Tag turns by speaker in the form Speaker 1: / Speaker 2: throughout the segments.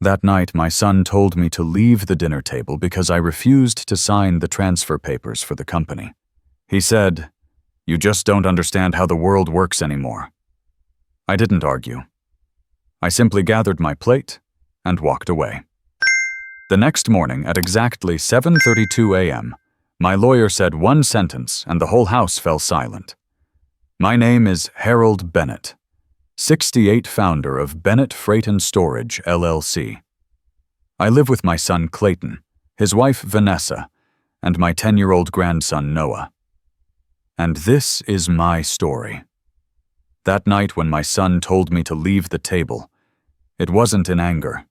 Speaker 1: That night, my son told me to leave the dinner table because I refused to sign the transfer papers for the company. He said, "You just don't understand how the world works anymore." I didn't argue. I simply gathered my plate and walked away. The next morning, at exactly 7:32 a.m., my lawyer said one sentence and the whole house fell silent. "My name is Harold Bennett, 68 founder of Bennett Freight and Storage, LLC. I live with my son Clayton, his wife Vanessa, and my 10-year-old grandson Noah. And this is my story." That night when my son told me to leave the table, it wasn't in anger.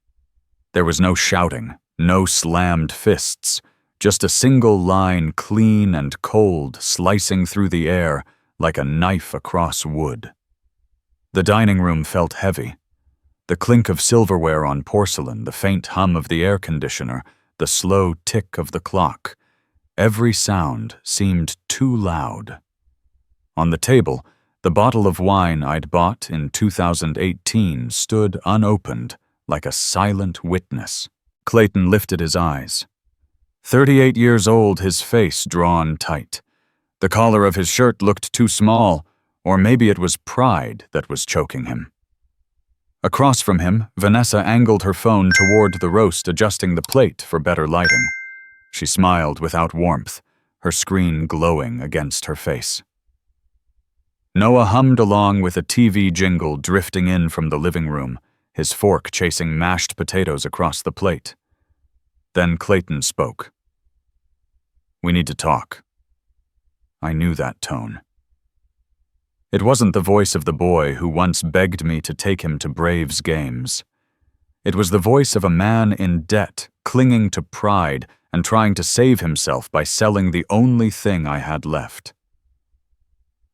Speaker 1: There was no shouting, no slammed fists, just a single line, clean and cold, slicing through the air like a knife across wood. The dining room felt heavy. The clink of silverware on porcelain, the faint hum of the air conditioner, the slow tick of the clock. Every sound seemed too loud. On the table, the bottle of wine I'd bought in 2018 stood unopened, like a silent witness. Clayton lifted his eyes. 38 years old, his face drawn tight. The collar of his shirt looked too small, or maybe it was pride that was choking him. Across from him, Vanessa angled her phone toward the roast, adjusting the plate for better lighting. She smiled without warmth, her screen glowing against her face. Noah hummed along with a TV jingle drifting in from the living room, his fork chasing mashed potatoes across the plate. Then Clayton spoke. "We need to talk." I knew that tone. It wasn't the voice of the boy who once begged me to take him to Braves games. It was the voice of a man in debt, clinging to pride and trying to save himself by selling the only thing I had left.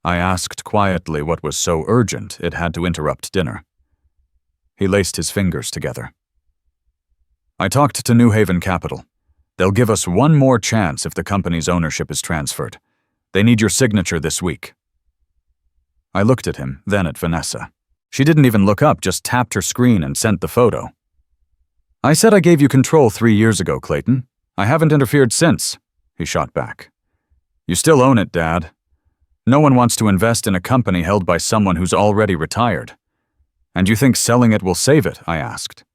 Speaker 1: I asked quietly what was so urgent it had to interrupt dinner. He laced his fingers together. "I talked to New Haven Capital. They'll give us one more chance if the company's ownership is transferred. They need your signature this week." I looked at him, then at Vanessa. She didn't even look up, just tapped her screen and sent the photo. "I said I gave you control 3 years ago, Clayton. I haven't interfered since," he shot back. "You still own it, Dad. No one wants to invest in a company held by someone who's already retired. And you think selling it will save it?" I asked.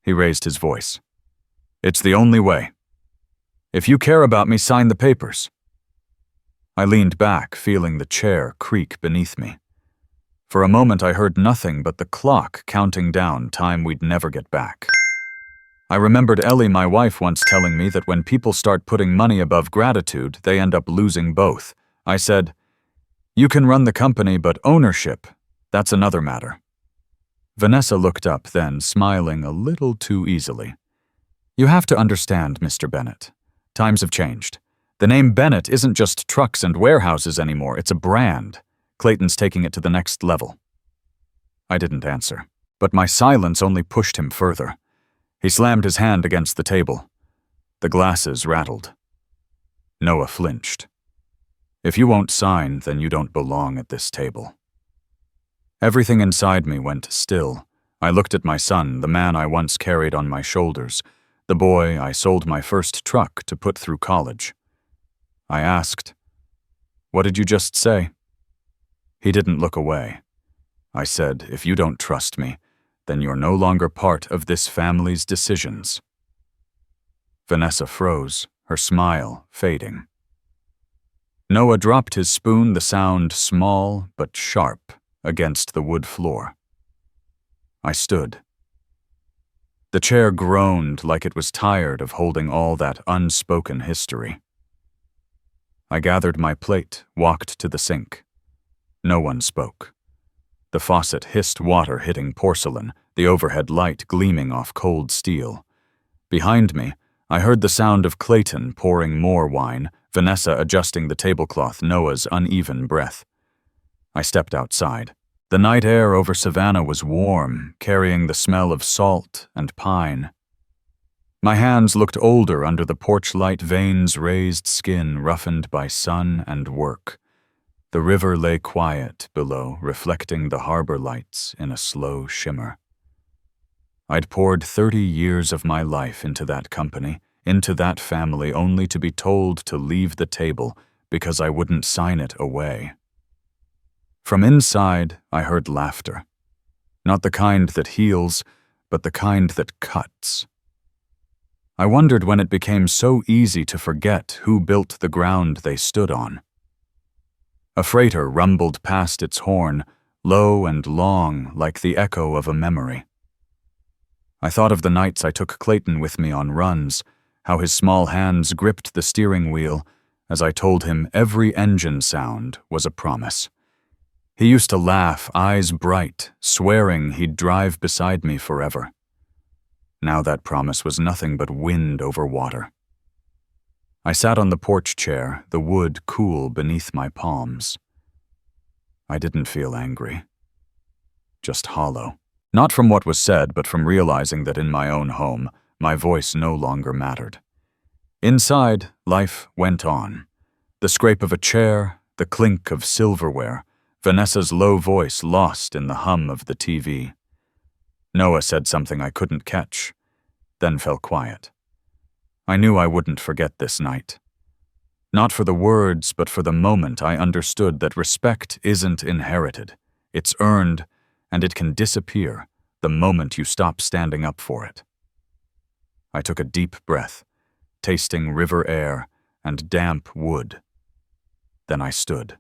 Speaker 1: He raised his voice. "It's the only way. If you care about me, sign the papers." I leaned back, feeling the chair creak beneath me. For a moment I heard nothing but the clock counting down time we'd never get back. I remembered Ellie, my wife, once telling me that when people start putting money above gratitude, they end up losing both. I said, "You can run the company, but ownership, that's another matter." Vanessa looked up then, smiling a little too easily. "You have to understand, Mr. Bennett. Times have changed. The name Bennett isn't just trucks and warehouses anymore, it's a brand. Clayton's taking it to the next level." I didn't answer, but my silence only pushed him further. He slammed his hand against the table. The glasses rattled. Noah flinched. "If you won't sign, then you don't belong at this table." Everything inside me went still. I looked at my son, the man I once carried on my shoulders, the boy I sold my first truck to put through college. I asked, "What did you just say?" He didn't look away. I said, "If you don't trust me, then you're no longer part of this family's decisions." Vanessa froze, her smile fading. Noah dropped his spoon, the sound small but sharp against the wood floor. I stood. The chair groaned like it was tired of holding all that unspoken history. I gathered my plate, walked to the sink. No one spoke. The faucet hissed water hitting porcelain, the overhead light gleaming off cold steel. Behind me, I heard the sound of Clayton pouring more wine, Vanessa adjusting the tablecloth, Noah's uneven breath. I stepped outside. The night air over Savannah was warm, carrying the smell of salt and pine. My hands looked older under the porch light, veins, raised skin roughened by sun and work. The river lay quiet below, reflecting the harbor lights in a slow shimmer. I'd poured 30 years of my life into that company, into that family, only to be told to leave the table because I wouldn't sign it away. From inside, I heard laughter. Not the kind that heals, but the kind that cuts. I wondered when it became so easy to forget who built the ground they stood on. A freighter rumbled past its horn, low and long like the echo of a memory. I thought of the nights I took Clayton with me on runs, how his small hands gripped the steering wheel as I told him every engine sound was a promise. He used to laugh, eyes bright, swearing he'd drive beside me forever. Now that promise was nothing but wind over water. I sat on the porch chair, the wood cool beneath my palms. I didn't feel angry, just hollow. Not from what was said, but from realizing that in my own home, my voice no longer mattered. Inside, life went on. The scrape of a chair, the clink of silverware, Vanessa's low voice lost in the hum of the TV. Noah said something I couldn't catch, then fell quiet. I knew I wouldn't forget this night. Not for the words, but for the moment I understood that respect isn't inherited. It's earned, and it can disappear the moment you stop standing up for it. I took a deep breath, tasting river air and damp wood. Then I stood.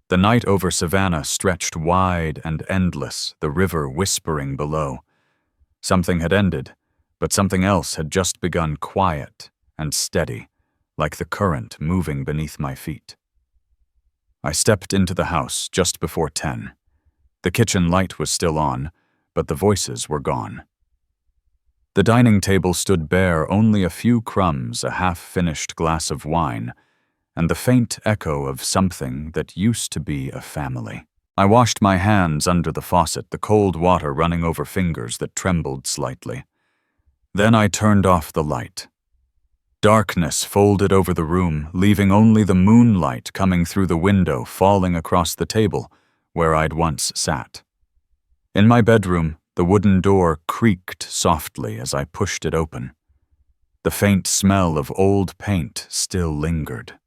Speaker 1: The night over Savannah stretched wide and endless, the river whispering below. Something had ended, but something else had just begun, quiet and steady, like the current moving beneath my feet. I stepped into the house just before 10. The kitchen light was still on, but the voices were gone. The dining table stood bare, only a few crumbs, a half-finished glass of wine, and the faint echo of something that used to be a family. I washed my hands under the faucet, the cold water running over fingers that trembled slightly. Then I turned off the light. Darkness folded over the room, leaving only the moonlight coming through the window, falling across the table where I'd once sat. In my bedroom, the wooden door creaked softly as I pushed it open. The faint smell of old paint still lingered.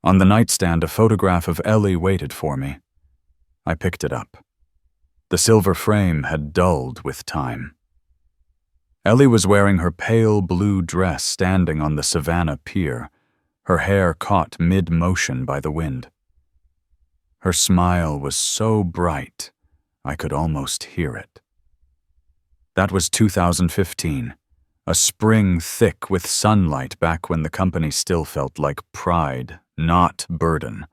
Speaker 1: On the nightstand, a photograph of Ellie waited for me. I picked it up. The silver frame had dulled with time. Ellie was wearing her pale blue dress, standing on the Savannah pier, her hair caught mid-motion by the wind. Her smile was so bright, I could almost hear it. That was 2015, a spring thick with sunlight back when the company still felt like pride, not burden.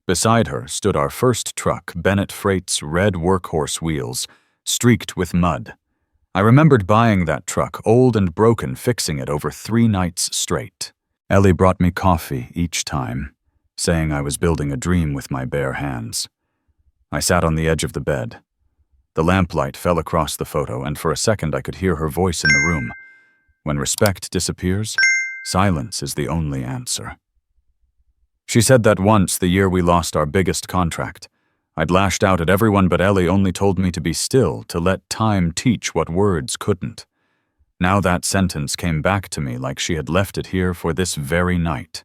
Speaker 1: Beside her stood our first truck, Bennett Freight's red workhorse wheels, streaked with mud. I remembered buying that truck, old and broken, fixing it over 3 nights straight. Ellie brought me coffee each time, saying I was building a dream with my bare hands. I sat on the edge of the bed. The lamplight fell across the photo, and for a second I could hear her voice in the room. When respect disappears, silence is the only answer. She said that once, the year we lost our biggest contract, I'd lashed out at everyone, but Ellie only told me to be still, to let time teach what words couldn't. Now that sentence came back to me like she had left it here for this very night.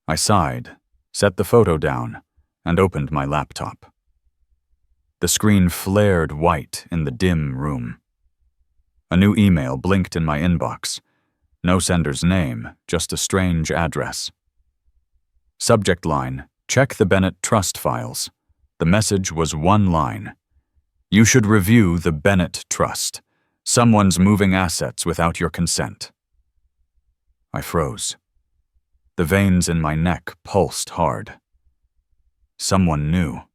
Speaker 1: I sighed, set the photo down, and opened my laptop. The screen flared white in the dim room. A new email blinked in my inbox. No sender's name, just a strange address. Subject line, check the Bennett trust files. The message was one line. You should review the Bennett trust. Someone's moving assets without your consent. I froze. The veins in my neck pulsed hard. Someone knew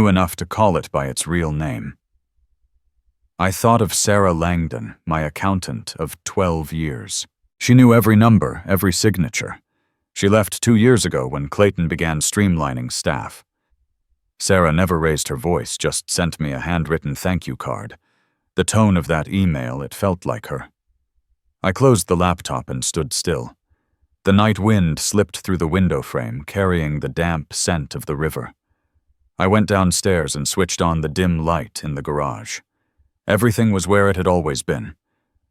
Speaker 1: enough to call it by its real name. I thought of Sarah Langdon, my accountant of 12 years. She knew every number, every signature. She left 2 years ago when Clayton began streamlining staff. Sarah never raised her voice, just sent me a handwritten thank you card. The tone of that email, it felt like her. I closed the laptop and stood still. The night wind slipped through the window frame, carrying the damp scent of the river. I went downstairs and switched on the dim light in the garage. Everything was where it had always been.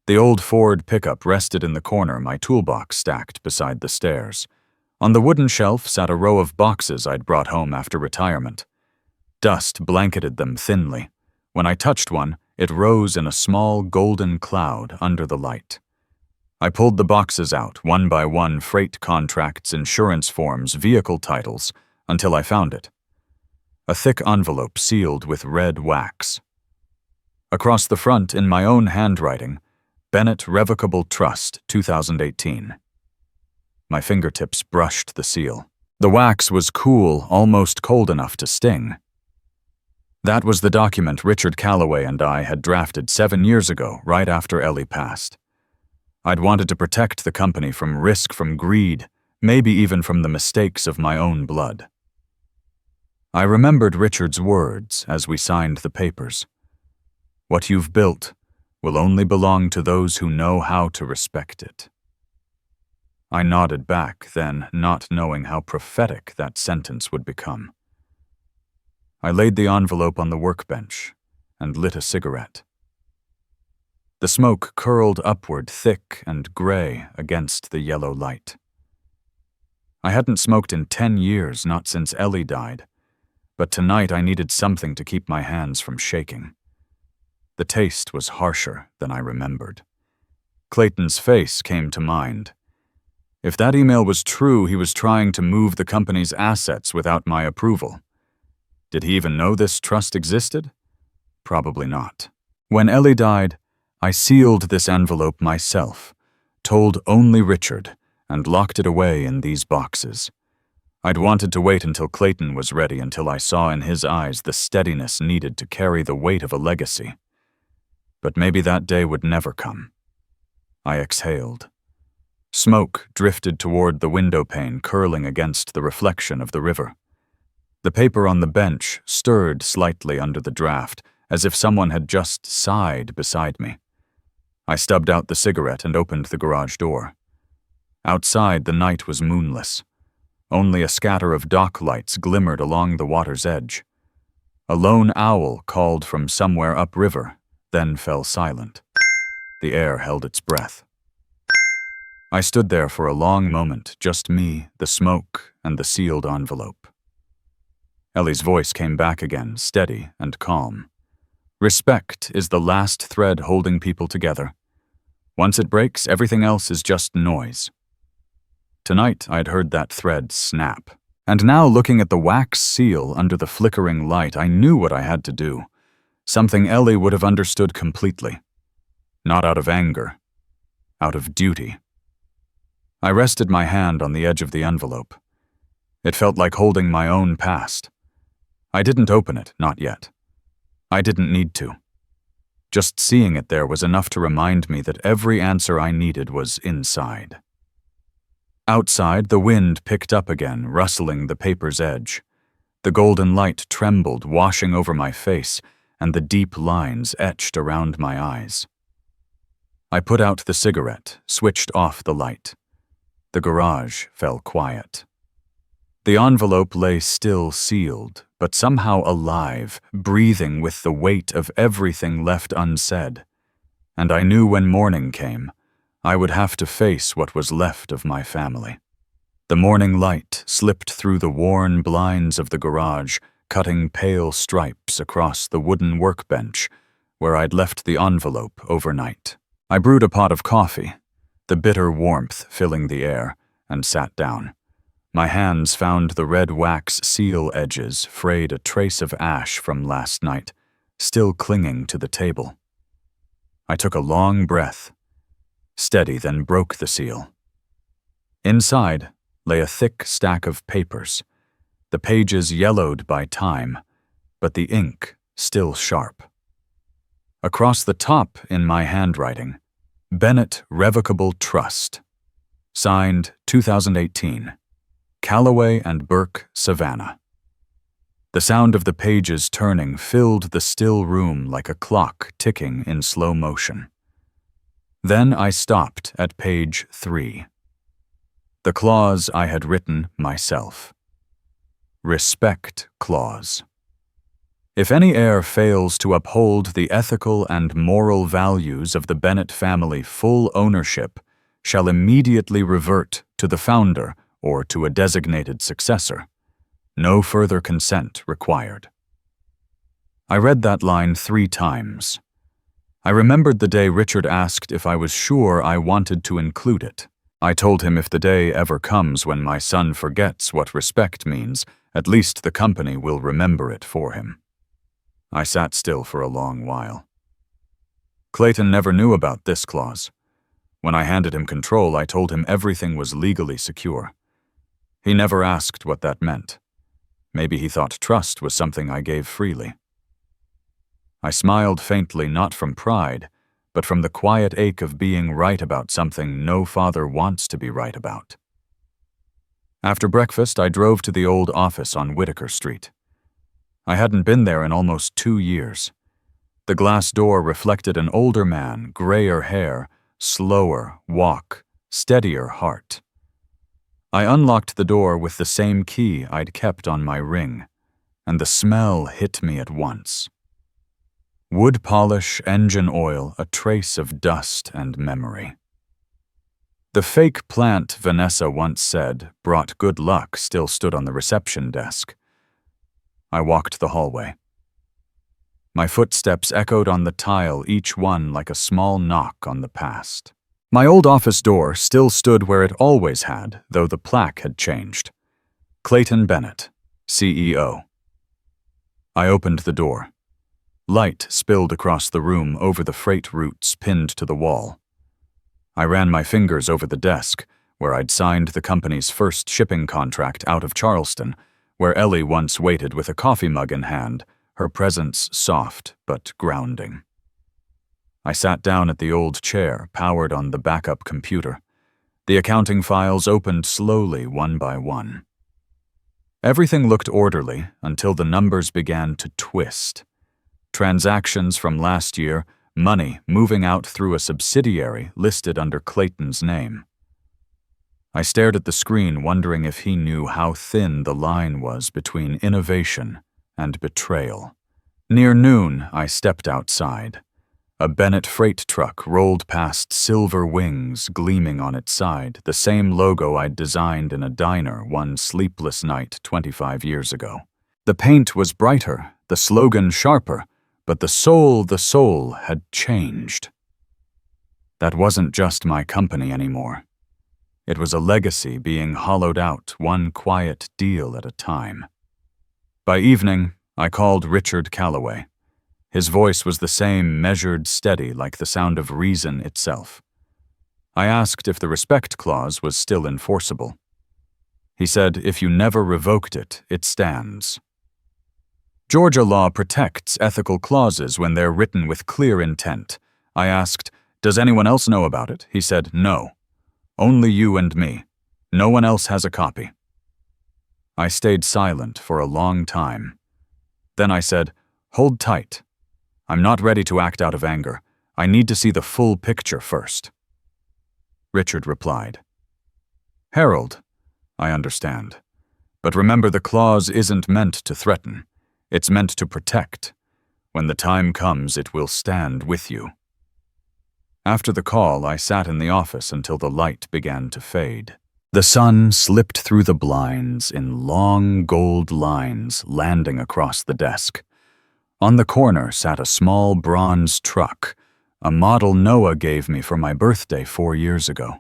Speaker 1: The old Ford pickup rested in the corner, my toolbox stacked beside the stairs. On the wooden shelf sat a row of boxes I'd brought home after retirement. Dust blanketed them thinly. When I touched one, it rose in a small golden cloud under the light. I pulled the boxes out, one by one, freight contracts, insurance forms, vehicle titles, until I found it. A thick envelope sealed with red wax. Across the front, in my own handwriting, Bennett Revocable Trust, 2018. My fingertips brushed the seal. The wax was cool, almost cold enough to sting. That was the document Richard Calloway and I had drafted 7 years ago, right after Ellie passed. I'd wanted to protect the company from risk, from greed, maybe even from the mistakes of my own blood. I remembered Richard's words as we signed the papers. What you've built will only belong to those who know how to respect it. I nodded back then, not knowing how prophetic that sentence would become. I laid the envelope on the workbench and lit a cigarette. The smoke curled upward, thick and gray against the yellow light. I hadn't smoked in 10 years, not since Ellie died, but tonight I needed something to keep my hands from shaking. The taste was harsher than I remembered. Clayton's face came to mind. If that email was true, he was trying to move the company's assets without my approval. Did he even know this trust existed? Probably not. When Ellie died, I sealed this envelope myself, told only Richard, and locked it away in these boxes. I'd wanted to wait until Clayton was ready, until I saw in his eyes the steadiness needed to carry the weight of a legacy. But maybe that day would never come. I exhaled. Smoke drifted toward the window pane, curling against the reflection of the river. The paper on the bench stirred slightly under the draft, as if someone had just sighed beside me. I stubbed out the cigarette and opened the garage door. Outside, the night was moonless. Only a scatter of dock lights glimmered along the water's edge. A lone owl called from somewhere upriver, then fell silent. The air held its breath. I stood there for a long moment, just me, the smoke, and the sealed envelope. Ellie's voice came back again, steady and calm. Respect is the last thread holding people together. Once it breaks, everything else is just noise. Tonight, I'd heard that thread snap. And now, looking at the wax seal under the flickering light, I knew what I had to do. Something Ellie would have understood completely. Not out of anger, out of duty. I rested my hand on the edge of the envelope. It felt like holding my own past. I didn't open it, not yet. I didn't need to. Just seeing it there was enough to remind me that every answer I needed was inside. Outside, the wind picked up again, rustling the paper's edge. The golden light trembled, washing over my face, and the deep lines etched around my eyes. I put out the cigarette, switched off the light. The garage fell quiet. The envelope lay still sealed, but somehow alive, breathing with the weight of everything left unsaid. And I knew when morning came, I would have to face what was left of my family. The morning light slipped through the worn blinds of the garage, cutting pale stripes across the wooden workbench where I'd left the envelope overnight. I brewed a pot of coffee, the bitter warmth filling the air, and sat down. My hands found the red wax seal edges, frayed a trace of ash from last night, still clinging to the table. I took a long breath, steady, then broke the seal. Inside lay a thick stack of papers, the pages yellowed by time, but the ink still sharp. Across the top in my handwriting, Bennett Revocable Trust. Signed 2018. Calloway and Burke, Savannah. The sound of the pages turning filled the still room like a clock ticking in slow motion. Then I stopped at page 3. The clause I had written myself. Respect clause. If any heir fails to uphold the ethical and moral values of the Bennett family, full ownership shall immediately revert to the founder or to a designated successor. No further consent required. I read that line 3 times. I remembered the day Richard asked if I was sure I wanted to include it. I told him if the day ever comes when my son forgets what respect means, at least the company will remember it for him. I sat still for a long while. Clayton never knew about this clause. When I handed him control, I told him everything was legally secure. He never asked what that meant. Maybe he thought trust was something I gave freely. I smiled faintly, not from pride, but from the quiet ache of being right about something no father wants to be right about. After breakfast, I drove to the old office on Whitaker Street. I hadn't been there in almost 2 years. The glass door reflected an older man, grayer hair, slower walk, steadier heart. I unlocked the door with the same key I'd kept on my ring, and the smell hit me at once. Wood polish, engine oil, a trace of dust and memory. The fake plant Vanessa once said brought good luck still stood on the reception desk. I walked the hallway. My footsteps echoed on the tile, each one like a small knock on the past. My old office door still stood where it always had, though the plaque had changed. Clayton Bennett, CEO. I opened the door. Light spilled across the room over the freight routes pinned to the wall. I ran my fingers over the desk, where I'd signed the company's first shipping contract out of Charleston, where Ellie once waited with a coffee mug in hand, her presence soft but grounding. I sat down at the old chair, powered on the backup computer. The accounting files opened slowly, one by one. Everything looked orderly until the numbers began to twist. Transactions from last year, money moving out through a subsidiary listed under Clayton's name. I stared at the screen, wondering if he knew how thin the line was between innovation and betrayal. Near noon, I stepped outside. A Bennett freight truck rolled past, silver wings gleaming on its side, the same logo I'd designed in a diner one sleepless night 25 years ago. The paint was brighter, the slogan sharper, but the soul had changed. That wasn't just my company anymore. It was a legacy being hollowed out, one quiet deal at a time. By evening, I called Richard Calloway. His voice was the same, measured, steady, like the sound of reason itself. I asked if the respect clause was still enforceable. He said, if you never revoked it, it stands. Georgia law protects ethical clauses when they're written with clear intent. I asked, does anyone else know about it? He said, no. Only you and me. No one else has a copy. I stayed silent for a long time. Then I said, hold tight. I'm not ready to act out of anger. I need to see the full picture first. Richard replied, Harold, I understand. But remember, the clause isn't meant to threaten. It's meant to protect. When the time comes, it will stand with you. After the call, I sat in the office until the light began to fade. The sun slipped through the blinds in long gold lines, landing across the desk. On the corner sat a small bronze truck, a model Noah gave me for my birthday 4 years ago.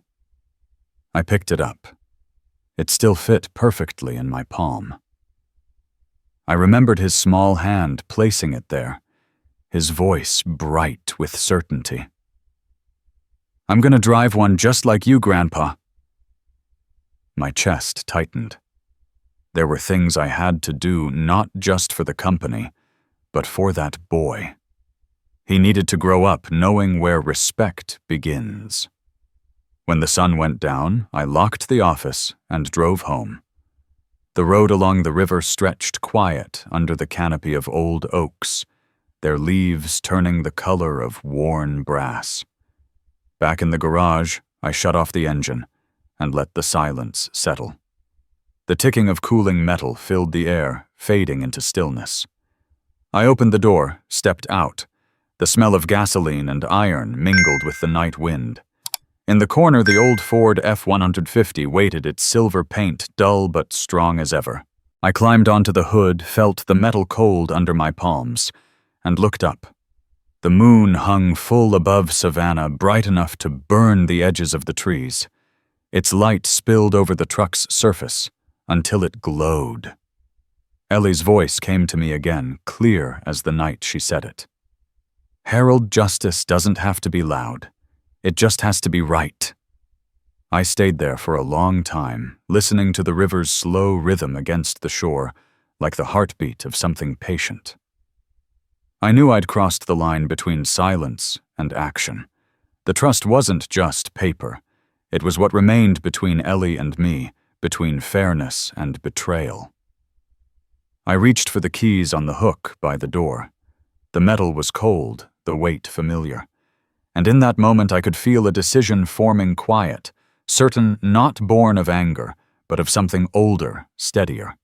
Speaker 1: I picked it up. It still fit perfectly in my palm. I remembered his small hand placing it there, his voice bright with certainty. I'm gonna drive one just like you, Grandpa. My chest tightened. There were things I had to do, not just for the company, but for that boy. He needed to grow up knowing where respect begins. When the sun went down, I locked the office and drove home. The road along the river stretched quiet under the canopy of old oaks, their leaves turning the color of worn brass. Back in the garage, I shut off the engine and let the silence settle. The ticking of cooling metal filled the air, fading into stillness. I opened the door, stepped out. The smell of gasoline and iron mingled with the night wind. In the corner, the old Ford F-150 waited, its silver paint dull but strong as ever. I climbed onto the hood, felt the metal cold under my palms, and looked up. The moon hung full above Savannah, bright enough to burn the edges of the trees. Its light spilled over the truck's surface until it glowed. Ellie's voice came to me again, clear as the night she said it. Harold, justice doesn't have to be loud. It just has to be right. I stayed there for a long time, listening to the river's slow rhythm against the shore, like the heartbeat of something patient. I knew I'd crossed the line between silence and action. The trust wasn't just paper. It was what remained between Ellie and me, between fairness and betrayal. I reached for the keys on the hook by the door. The metal was cold, the weight familiar. And in that moment I could feel a decision forming quiet, certain not born of anger, but of something older, steadier.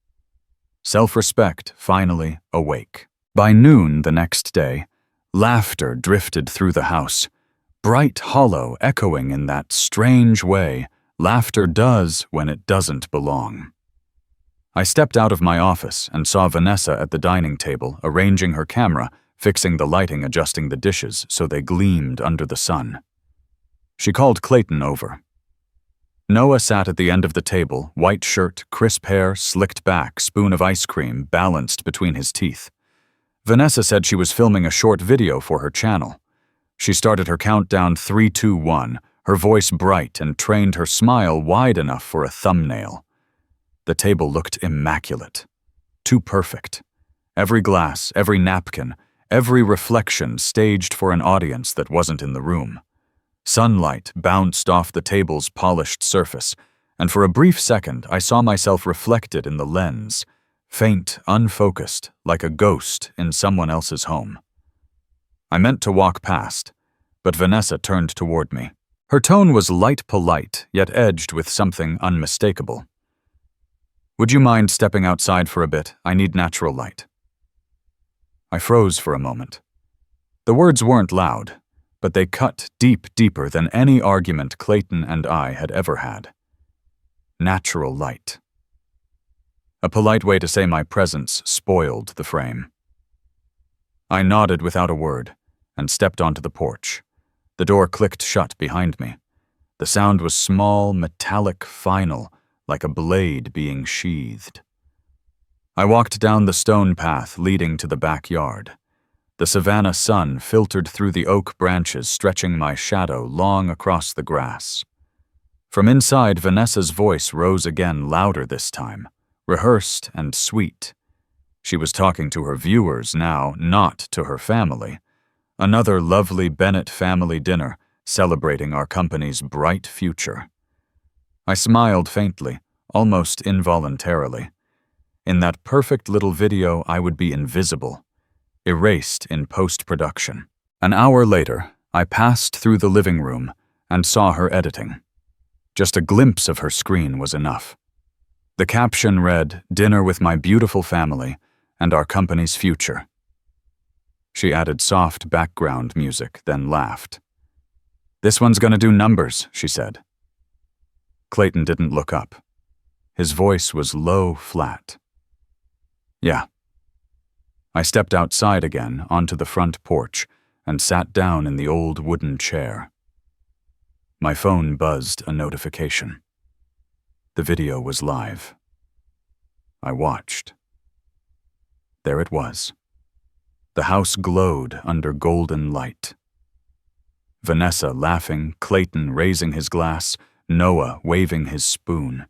Speaker 1: Self-respect finally awake. By noon the next day, laughter drifted through the house, bright, hollow, echoing in that strange way laughter does when it doesn't belong. I stepped out of my office and saw Vanessa at the dining table, arranging her camera, fixing the lighting, adjusting the dishes so they gleamed under the sun. She called Clayton over. Noah sat at the end of the table, white shirt, crisp hair, slicked back, spoon of ice cream balanced between his teeth. Vanessa said she was filming a short video for her channel. She started her countdown 3, 2, 1, her voice bright, and trained her smile wide enough for a thumbnail. The table looked immaculate. Too perfect. Every glass, every napkin, every reflection staged for an audience that wasn't in the room. Sunlight bounced off the table's polished surface, and for a brief second I saw myself reflected in the lens, faint, unfocused, like a ghost in someone else's home. I meant to walk past, but Vanessa turned toward me. Her tone was light polite, yet edged with something unmistakable. "Would you mind stepping outside for a bit? I need natural light." I froze for a moment. The words weren't loud, but they cut deeper than any argument Clayton and I had ever had. Natural light. A polite way to say my presence spoiled the frame. I nodded without a word and stepped onto the porch. The door clicked shut behind me. The sound was small, metallic, final, like a blade being sheathed. I walked down the stone path leading to the backyard. The Savannah sun filtered through the oak branches, stretching my shadow long across the grass. From inside, Vanessa's voice rose again, louder this time, rehearsed and sweet. She was talking to her viewers now, not to her family. Another lovely Bennett family dinner, celebrating our company's bright future. I smiled faintly, almost involuntarily. In that perfect little video, I would be invisible, erased in post-production. An hour later, I passed through the living room and saw her editing. Just a glimpse of her screen was enough. The caption read, "Dinner with my beautiful family and our company's future." She added soft background music, then laughed. "This one's gonna do numbers," she said. Clayton didn't look up. His voice was low, flat. "Yeah." I stepped outside again onto the front porch and sat down in the old wooden chair. My phone buzzed a notification. The video was live. I watched. There it was. The house glowed under golden light. Vanessa laughing, Clayton raising his glass, Noah waving his spoon.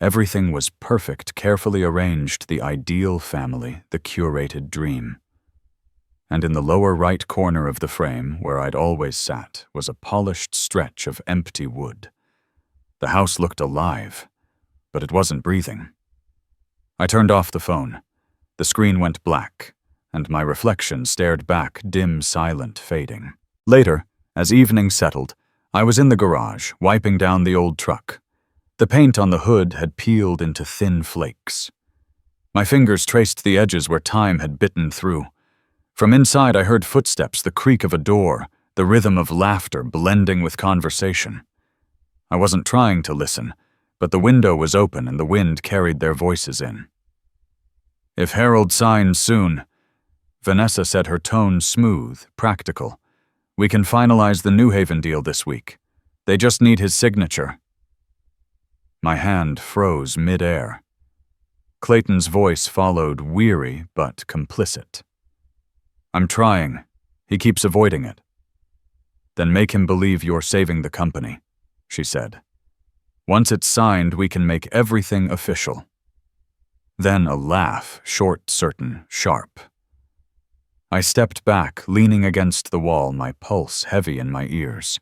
Speaker 1: Everything was perfect, carefully arranged, the ideal family, the curated dream. And in the lower right corner of the frame, where I'd always sat, was a polished stretch of empty wood. The house looked alive, but it wasn't breathing. I turned off the phone. The screen went black, and my reflection stared back, dim, silent, fading. Later, as evening settled, I was in the garage, wiping down the old truck. The paint on the hood had peeled into thin flakes. My fingers traced the edges where time had bitten through. From inside I heard footsteps, the creak of a door, the rhythm of laughter blending with conversation. I wasn't trying to listen, but the window was open and the wind carried their voices in. "If Harold signs soon," Vanessa said, her tone smooth, practical. "We can finalize the New Haven deal this week. They just need his signature." My hand froze mid-air. Clayton's voice followed, weary but complicit. "I'm trying. He keeps avoiding it." "Then make him believe you're saving the company," she said. "Once it's signed, we can make everything official." Then a laugh, short, certain, sharp. I stepped back, leaning against the wall, my pulse heavy in my ears.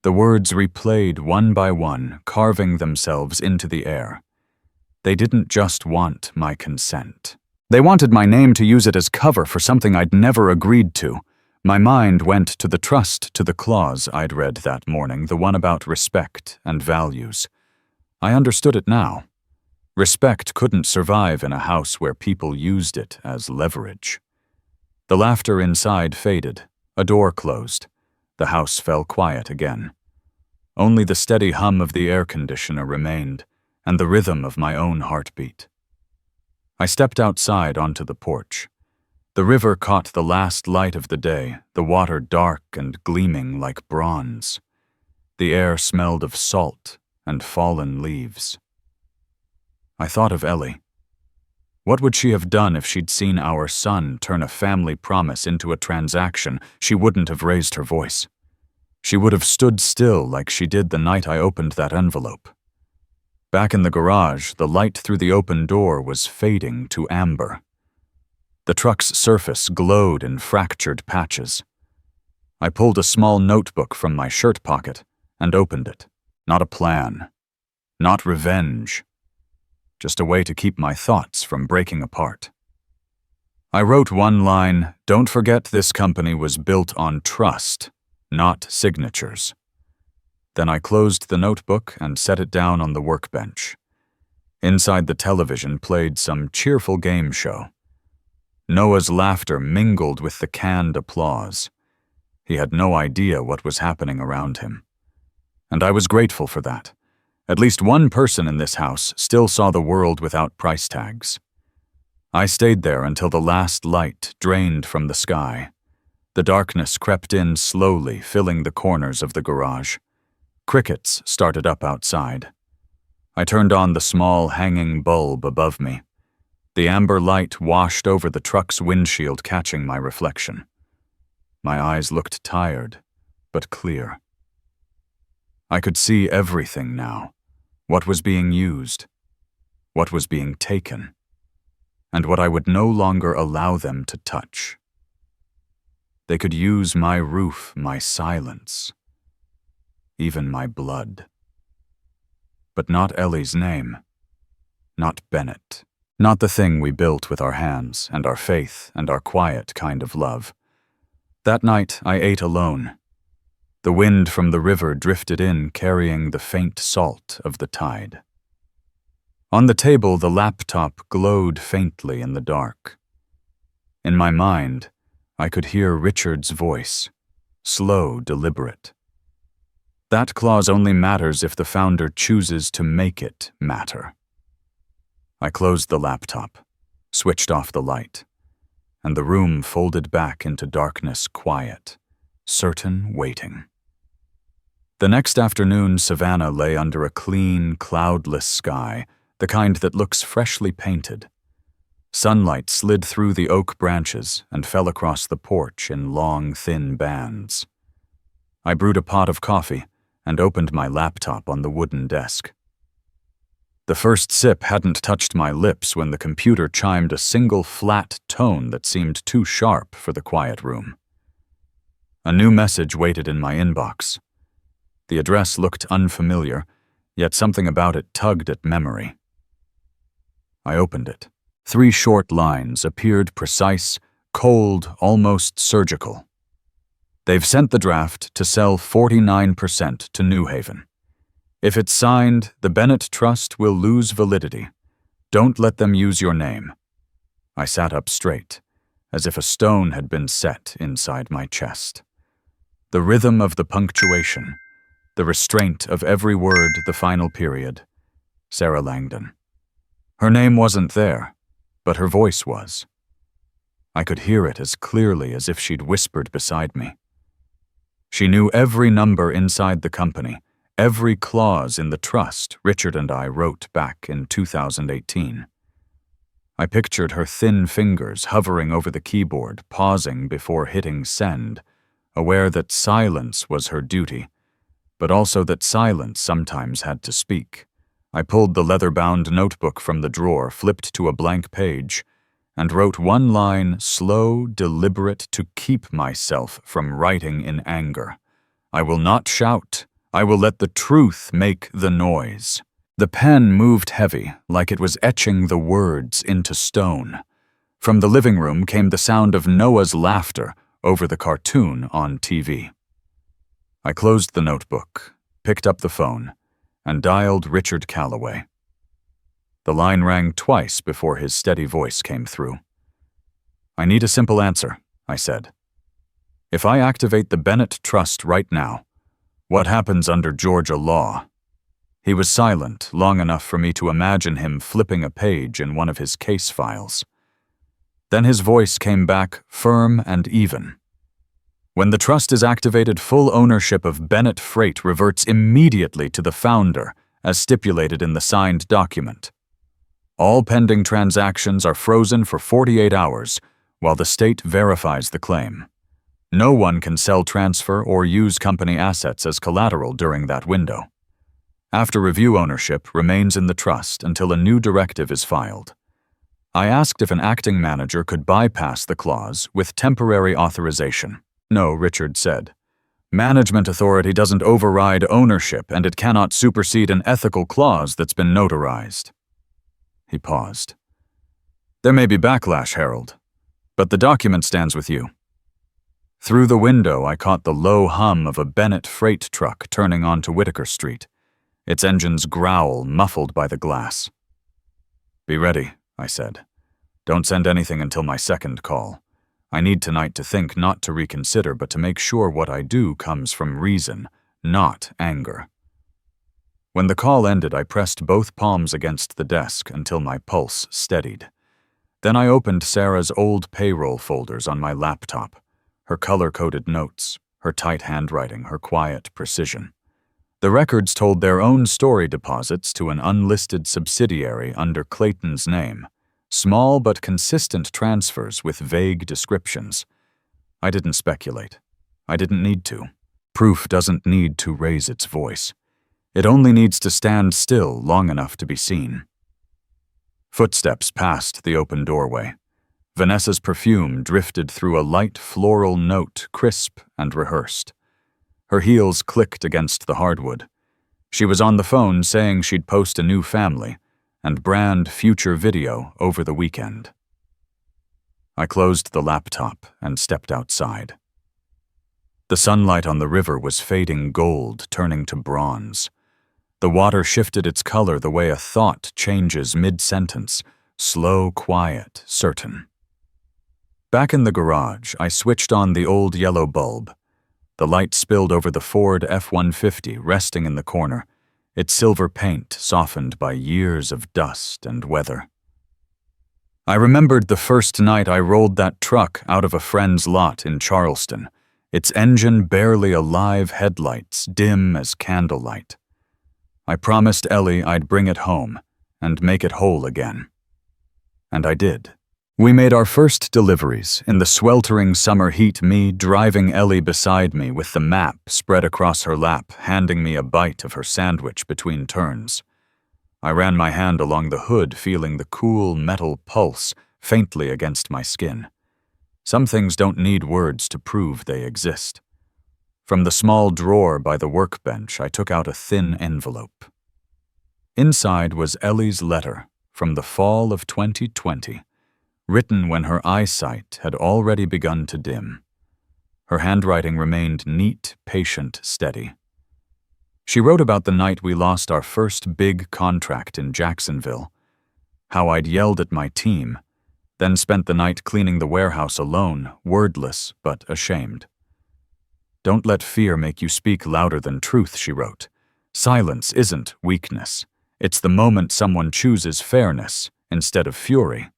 Speaker 1: The words replayed one by one, carving themselves into the air. They didn't just want my consent. They wanted my name to use it as cover for something I'd never agreed to. My mind went to the trust to the clause I'd read that morning, the one about respect and values. I understood it now. Respect couldn't survive in a house where people used it as leverage. The laughter inside faded. A door closed. The house fell quiet again. Only the steady hum of the air conditioner remained, and the rhythm of my own heartbeat. I stepped outside onto the porch. The river caught the last light of the day, the water dark and gleaming like bronze. The air smelled of salt and fallen leaves. I thought of Ellie. What would she have done if she'd seen our son turn a family promise into a transaction? She wouldn't have raised her voice. She would have stood still like she did the night I opened that envelope. Back in the garage, the light through the open door was fading to amber. The truck's surface glowed in fractured patches. I pulled a small notebook from my shirt pocket and opened it. Not a plan. Not revenge. Just a way to keep my thoughts from breaking apart. I wrote one line, "Don't forget this company was built on trust, not signatures." Then I closed the notebook and set it down on the workbench. Inside the television played some cheerful game show. Noah's laughter mingled with the canned applause. He had no idea what was happening around him. And I was grateful for that. At least one person in this house still saw the world without price tags. I stayed there until the last light drained from the sky. The darkness crept in slowly, filling the corners of the garage. Crickets started up outside. I turned on the small hanging bulb above me. The amber light washed over the truck's windshield, catching my reflection. My eyes looked tired, but clear. I could see everything now. What was being used, what was being taken, and what I would no longer allow them to touch. They could use my roof, my silence, even my blood. But not Ellie's name, not Bennett, not the thing we built with our hands and our faith and our quiet kind of love. That night I ate alone. The wind from the river drifted in, carrying the faint salt of the tide. On the table, the laptop glowed faintly in the dark. In my mind, I could hear Richard's voice, slow, deliberate. That clause only matters if the founder chooses to make it matter. I closed the laptop, switched off the light, and the room folded back into darkness, quiet, certain waiting. The next afternoon, Savannah lay under a clean, cloudless sky, the kind that looks freshly painted. Sunlight slid through the oak branches and fell across the porch in long, thin bands. I brewed a pot of coffee and opened my laptop on the wooden desk. The first sip hadn't touched my lips when the computer chimed a single flat tone that seemed too sharp for the quiet room. A new message waited in my inbox. The address looked unfamiliar, yet something about it tugged at memory. I opened it. 3 short lines appeared precise, cold, almost surgical. They've sent the draft to sell 49% to New Haven. If it's signed, the Bennett Trust will lose validity. Don't let them use your name. I sat up straight, as if a stone had been set inside my chest. The rhythm of the punctuation, the restraint of every word, the final period. Sarah Langdon. Her name wasn't there, but her voice was. I could hear it as clearly as if she'd whispered beside me. She knew every number inside the company, every clause in the trust Richard and I wrote back in 2018. I pictured her thin fingers hovering over the keyboard, pausing before hitting send, aware that silence was her duty, but also that silence sometimes had to speak. I pulled the leather-bound notebook from the drawer, flipped to a blank page, and wrote one line, slow, deliberate, to keep myself from writing in anger. I will not shout. I will let the truth make the noise. The pen moved heavy, like it was etching the words into stone. From the living room came the sound of Noah's laughter over the cartoon on TV. I closed the notebook, picked up the phone, and dialed Richard Calloway. The line rang twice before his steady voice came through. I need a simple answer, I said. If I activate the Bennett Trust right now, what happens under Georgia law? He was silent long enough for me to imagine him flipping a page in one of his case files. Then his voice came back firm and even. When the trust is activated, full ownership of Bennett Freight reverts immediately to the founder, as stipulated in the signed document. All pending transactions are frozen for 48 hours, while the state verifies the claim. No one can sell, transfer, or use company assets as collateral during that window. After review, ownership remains in the trust until a new directive is filed. I asked if an acting manager could bypass the clause with temporary authorization. No, Richard said. Management authority doesn't override ownership, and it cannot supersede an ethical clause that's been notarized. He paused. There may be backlash, Harold, but the document stands with you. Through the window, I caught the low hum of a Bennett freight truck turning onto Whitaker Street, its engine's growl muffled by the glass. Be ready, I said. Don't send anything until my second call. I need tonight to think, not to reconsider, but to make sure what I do comes from reason, not anger. When the call ended, I pressed both palms against the desk until my pulse steadied. Then I opened Sarah's old payroll folders on my laptop, her color-coded notes, her tight handwriting, her quiet precision. The records told their own story: deposits to an unlisted subsidiary under Clayton's name. Small but consistent transfers with vague descriptions. I didn't speculate. I didn't need to. Proof doesn't need to raise its voice. It only needs to stand still long enough to be seen. Footsteps passed the open doorway. Vanessa's perfume drifted through a light floral note, crisp and rehearsed. Her heels clicked against the hardwood. She was on the phone saying she'd post a new family and brand future video over the weekend. I closed the laptop and stepped outside. The sunlight on the river was fading gold, turning to bronze. The water shifted its color the way a thought changes mid-sentence, slow, quiet, certain. Back in the garage, I switched on the old yellow bulb. The light spilled over the Ford F-150 resting in the corner, its silver paint softened by years of dust and weather. I remembered the first night I rolled that truck out of a friend's lot in Charleston, its engine barely alive, headlights dim as candlelight. I promised Ellie I'd bring it home and make it whole again. And I did. We made our first deliveries in the sweltering summer heat, me driving Ellie beside me with the map spread across her lap, handing me a bite of her sandwich between turns. I ran my hand along the hood, feeling the cool metal pulse faintly against my skin. Some things don't need words to prove they exist. From the small drawer by the workbench, I took out a thin envelope. Inside was Ellie's letter from the fall of 2020, written when her eyesight had already begun to dim. Her handwriting remained neat, patient, steady. She wrote about the night we lost our first big contract in Jacksonville, how I'd yelled at my team, then spent the night cleaning the warehouse alone, wordless but ashamed. "Don't let fear make you speak louder than truth," she wrote. "Silence isn't weakness. It's the moment someone chooses fairness instead of fury."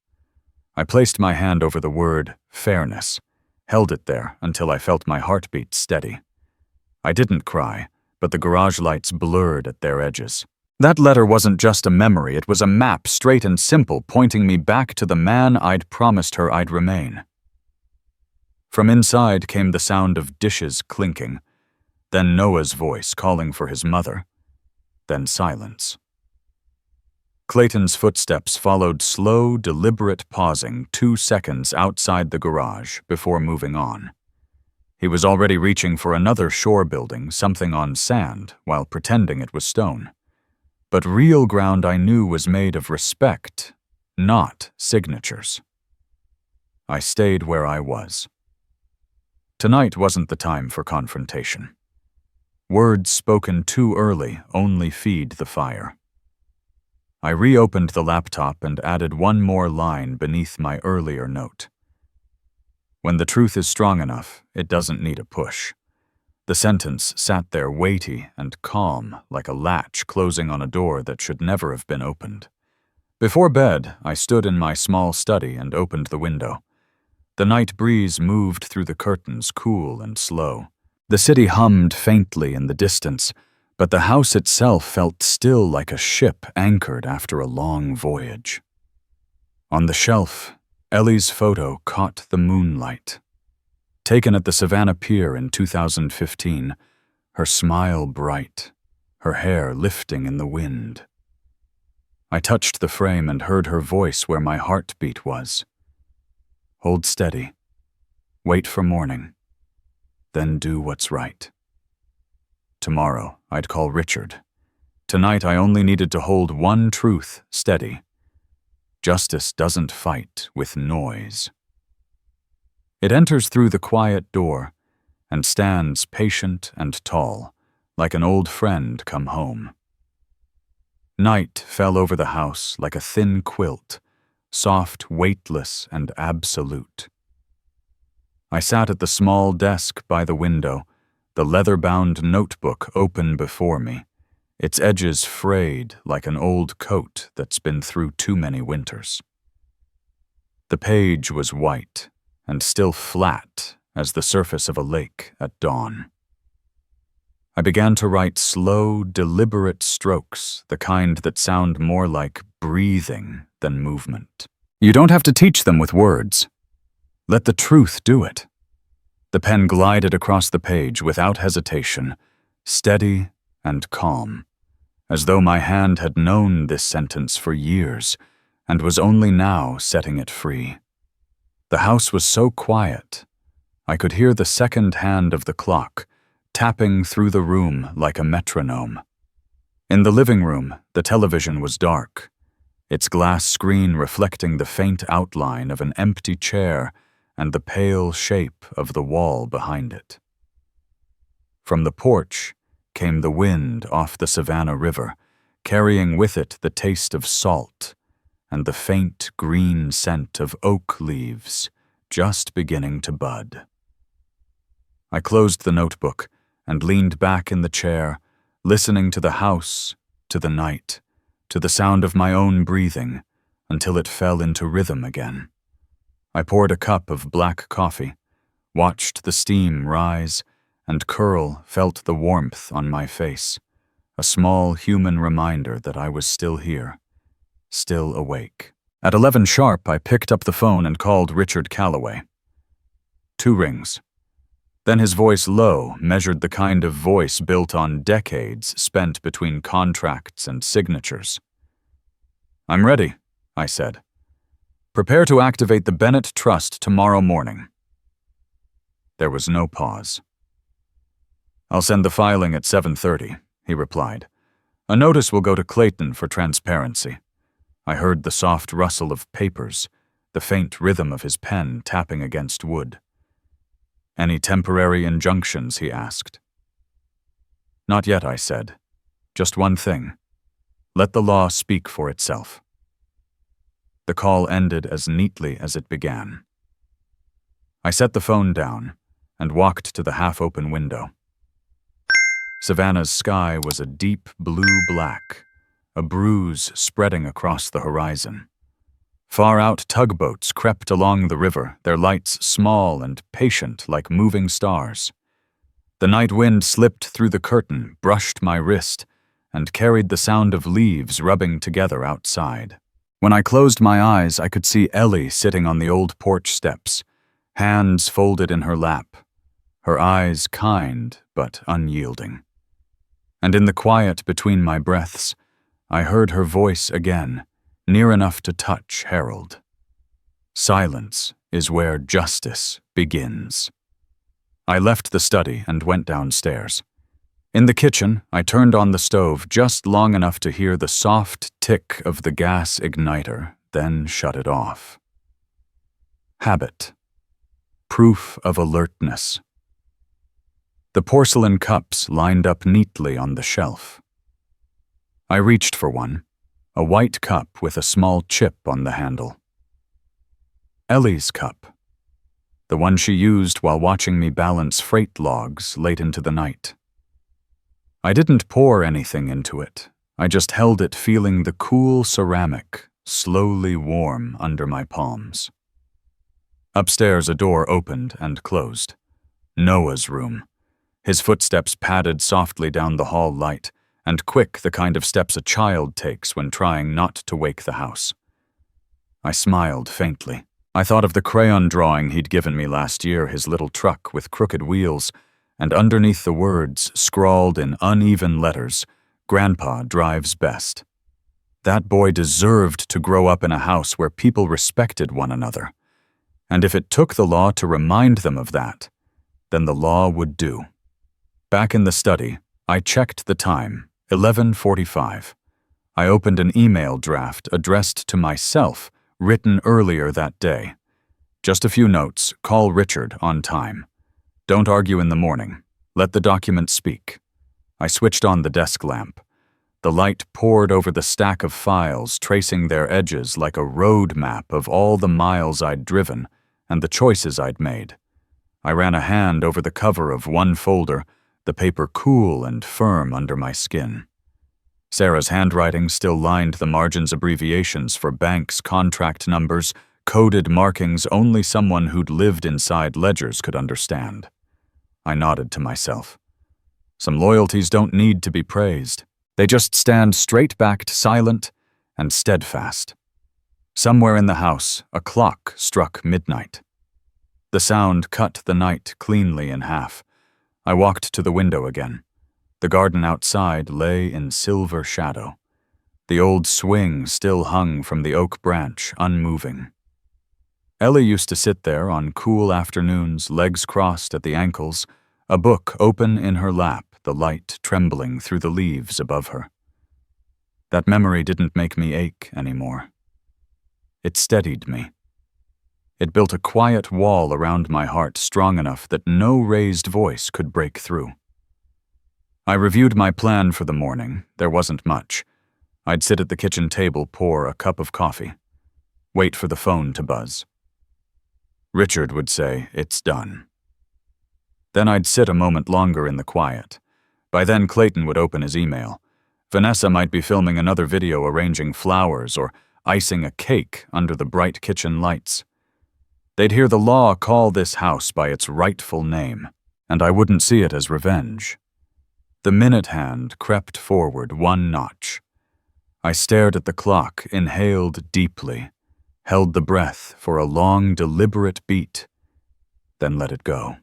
Speaker 1: I placed my hand over the word fairness, held it there until I felt my heartbeat steady. I didn't cry, but the garage lights blurred at their edges. That letter wasn't just a memory, it was a map, straight and simple, pointing me back to the man I'd promised her I'd remain. From inside came the sound of dishes clinking, then Noah's voice calling for his mother, then silence. Clayton's footsteps followed slow, deliberate pausing 2 seconds outside the garage before moving on. He was already reaching for another shore building, something on sand, while pretending it was stone. But real ground I knew was made of respect, not signatures. I stayed where I was. Tonight wasn't the time for confrontation. Words spoken too early only feed the fire. I reopened the laptop and added one more line beneath my earlier note. When the truth is strong enough, it doesn't need a push. The sentence sat there weighty and calm, like a latch closing on a door that should never have been opened. Before bed, I stood in my small study and opened the window. The night breeze moved through the curtains, cool and slow. The city hummed faintly in the distance, but the house itself felt still like a ship anchored after a long voyage. On the shelf, Ellie's photo caught the moonlight. Taken at the Savannah Pier in 2015, her smile bright, her hair lifting in the wind. I touched the frame and heard her voice where my heartbeat was. "Hold steady. Wait for morning. Then do what's right." Tomorrow, I'd call Richard. Tonight, I only needed to hold one truth steady. Justice doesn't fight with noise. It enters through the quiet door and stands patient and tall, like an old friend come home. Night fell over the house like a thin quilt, soft, weightless, and absolute. I sat at the small desk by the window, the leather-bound notebook open before me, its edges frayed like an old coat that's been through too many winters. The page was white and still flat as the surface of a lake at dawn. I began to write slow, deliberate strokes, the kind that sound more like breathing than movement. You don't have to teach them with words. Let the truth do it. The pen glided across the page without hesitation, steady and calm, as though my hand had known this sentence for years and was only now setting it free. The house was so quiet, I could hear the second hand of the clock tapping through the room like a metronome. In the living room, the television was dark, its glass screen reflecting the faint outline of an empty chair and the pale shape of the wall behind it. From the porch came the wind off the Savannah River, carrying with it the taste of salt and the faint green scent of oak leaves just beginning to bud. I closed the notebook and leaned back in the chair, listening to the house, to the night, to the sound of my own breathing, until it fell into rhythm again. I poured a cup of black coffee, watched the steam rise, and curl, felt the warmth on my face, a small human reminder that I was still here, still awake. At 11 sharp, I picked up the phone and called Richard Calloway. 2 rings. Then his voice low measured the kind of voice built on decades spent between contracts and signatures. "I'm ready," I said. "Prepare to activate the Bennett Trust tomorrow morning." There was no pause. "I'll send the filing at 7:30, he replied. "A notice will go to Clayton for transparency." I heard the soft rustle of papers, the faint rhythm of his pen tapping against wood. "Any temporary injunctions?" he asked. "Not yet," I said. "Just one thing. Let the law speak for itself." The call ended as neatly as it began. I set the phone down and walked to the half-open window. Savannah's sky was a deep blue-black, a bruise spreading across the horizon. Far-out tugboats crept along the river, their lights small and patient like moving stars. The night wind slipped through the curtain, brushed my wrist, and carried the sound of leaves rubbing together outside. When I closed my eyes, I could see Ellie sitting on the old porch steps, hands folded in her lap, her eyes kind but unyielding. And in the quiet between my breaths, I heard her voice again, near enough to touch Harold. Silence is where justice begins. I left the study and went downstairs. In the kitchen, I turned on the stove just long enough to hear the soft tick of the gas igniter, then shut it off. Habit. Proof of alertness. The porcelain cups lined up neatly on the shelf. I reached for one, a white cup with a small chip on the handle. Ellie's cup. The one she used while watching me balance freight logs late into the night. I didn't pour anything into it. I just held it, feeling the cool ceramic slowly warm under my palms. Upstairs, a door opened and closed. Noah's room. His footsteps padded softly down the hall light, and quick, the kind of steps a child takes when trying not to wake the house. I smiled faintly. I thought of the crayon drawing he'd given me last year, his little truck with crooked wheels, and underneath the words, scrawled in uneven letters, "Grandpa drives best." That boy deserved to grow up in a house where people respected one another. And if it took the law to remind them of that, then the law would do. Back in the study, I checked the time, 11:45. I opened an email draft addressed to myself, written earlier that day. Just a few notes: call Richard on time. Don't argue in the morning. Let the document speak. I switched on the desk lamp. The light poured over the stack of files, tracing their edges like a road map of all the miles I'd driven and the choices I'd made. I ran a hand over the cover of one folder, the paper cool and firm under my skin. Sarah's handwriting still lined the margins, abbreviations for banks, contract numbers, coded markings only someone who'd lived inside ledgers could understand. I nodded to myself. Some loyalties don't need to be praised. They just stand straight-backed, silent, and steadfast. Somewhere in the house, a clock struck midnight. The sound cut the night cleanly in half. I walked to the window again. The garden outside lay in silver shadow. The old swing still hung from the oak branch, unmoving. Ellie used to sit there on cool afternoons, legs crossed at the ankles, a book open in her lap, the light trembling through the leaves above her. That memory didn't make me ache anymore. It steadied me. It built a quiet wall around my heart strong enough that no raised voice could break through. I reviewed my plan for the morning. There wasn't much. I'd sit at the kitchen table, pour a cup of coffee, wait for the phone to buzz. Richard would say, "It's done." Then I'd sit a moment longer in the quiet. By then, Clayton would open his email. Vanessa might be filming another video arranging flowers or icing a cake under the bright kitchen lights. They'd hear the law call this house by its rightful name, and I wouldn't see it as revenge. The minute hand crept forward one notch. I stared at the clock, inhaled deeply, held the breath for a long, deliberate beat, then let it go.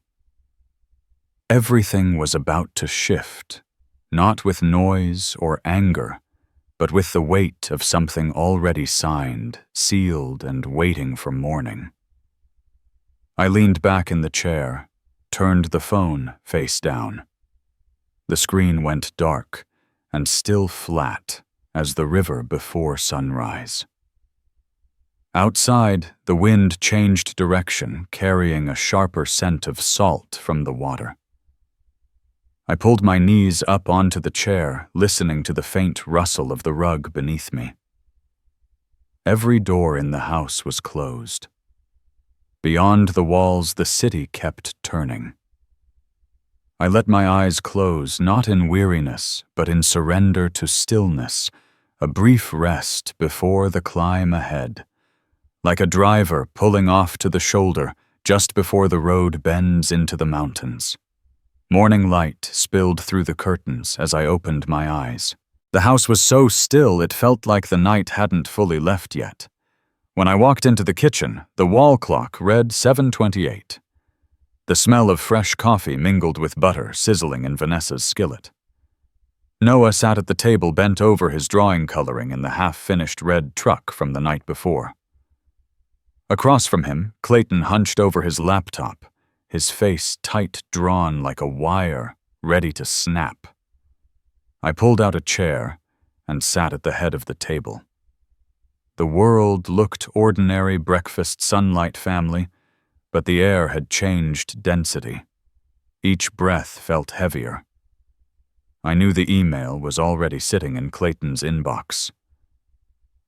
Speaker 1: Everything was about to shift, not with noise or anger, but with the weight of something already signed, sealed, and waiting for morning. I leaned back in the chair, turned the phone face down. The screen went dark and still flat as the river before sunrise. Outside, the wind changed direction, carrying a sharper scent of salt from the water. I pulled my knees up onto the chair, listening to the faint rustle of the rug beneath me. Every door in the house was closed. Beyond the walls, the city kept turning. I let my eyes close, not in weariness, but in surrender to stillness, a brief rest before the climb ahead. Like a driver pulling off to the shoulder just before the road bends into the mountains. Morning light spilled through the curtains as I opened my eyes. The house was so still it felt like the night hadn't fully left yet. When I walked into the kitchen, the wall clock read 7:28. The smell of fresh coffee mingled with butter sizzling in Vanessa's skillet. Noah sat at the table bent over his drawing coloring in the half-finished red truck from the night before. Across from him, Clayton hunched over his laptop, his face tight drawn like a wire, ready to snap. I pulled out a chair and sat at the head of the table. The world looked ordinary breakfast sunlight family, but the air had changed density. Each breath felt heavier. I knew the email was already sitting in Clayton's inbox.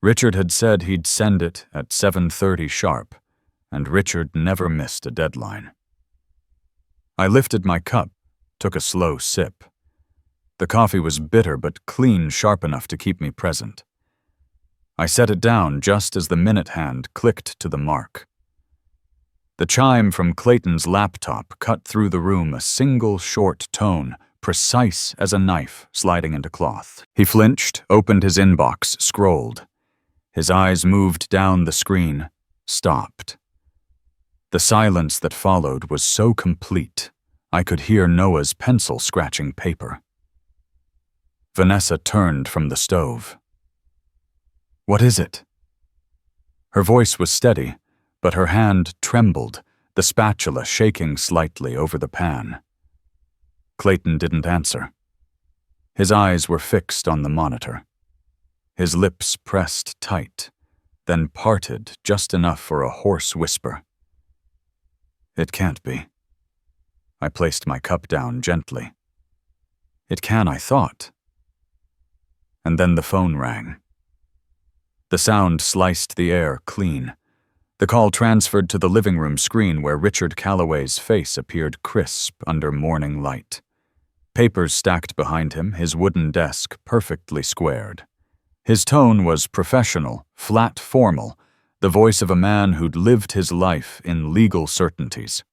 Speaker 1: Richard had said he'd send it at 7:30 sharp, and Richard never missed a deadline. I lifted my cup, took a slow sip. The coffee was bitter but clean, sharp enough to keep me present. I set it down just as the minute hand clicked to the mark. The chime from Clayton's laptop cut through the room, a single short tone, precise as a knife sliding into cloth. He flinched, opened his inbox, scrolled. His eyes moved down the screen, stopped. The silence that followed was so complete, I could hear Noah's pencil scratching paper. Vanessa turned from the stove. "What is it?" Her voice was steady, but her hand trembled, the spatula shaking slightly over the pan. Clayton didn't answer. His eyes were fixed on the monitor. His lips pressed tight, then parted just enough for a hoarse whisper. "It can't be." I placed my cup down gently. "It can, I thought." And then the phone rang. The sound sliced the air clean. The call transferred to the living room screen where Richard Calloway's face appeared crisp under morning light. Papers stacked behind him, his wooden desk perfectly squared. His tone was professional, flat formal, the voice of a man who'd lived his life in legal certainties.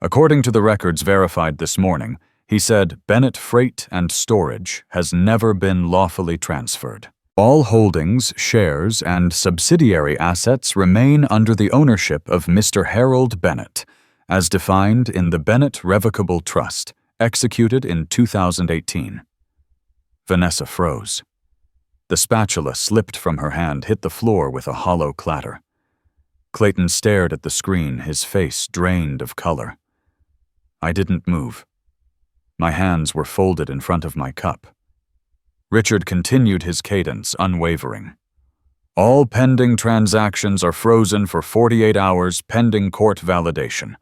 Speaker 1: According to the records verified this morning, he said Bennett Freight and Storage has never been lawfully transferred. All holdings, shares, and subsidiary assets remain under the ownership of Mr. Harold Bennett, as defined in the Bennett Revocable Trust, executed in 2018. Vanessa froze. The spatula slipped from her hand, hit the floor with a hollow clatter. Clayton stared at the screen, his face drained of color. I didn't move. My hands were folded in front of my cup. Richard continued his cadence, unwavering. "All pending transactions are frozen for 48 hours pending court validation.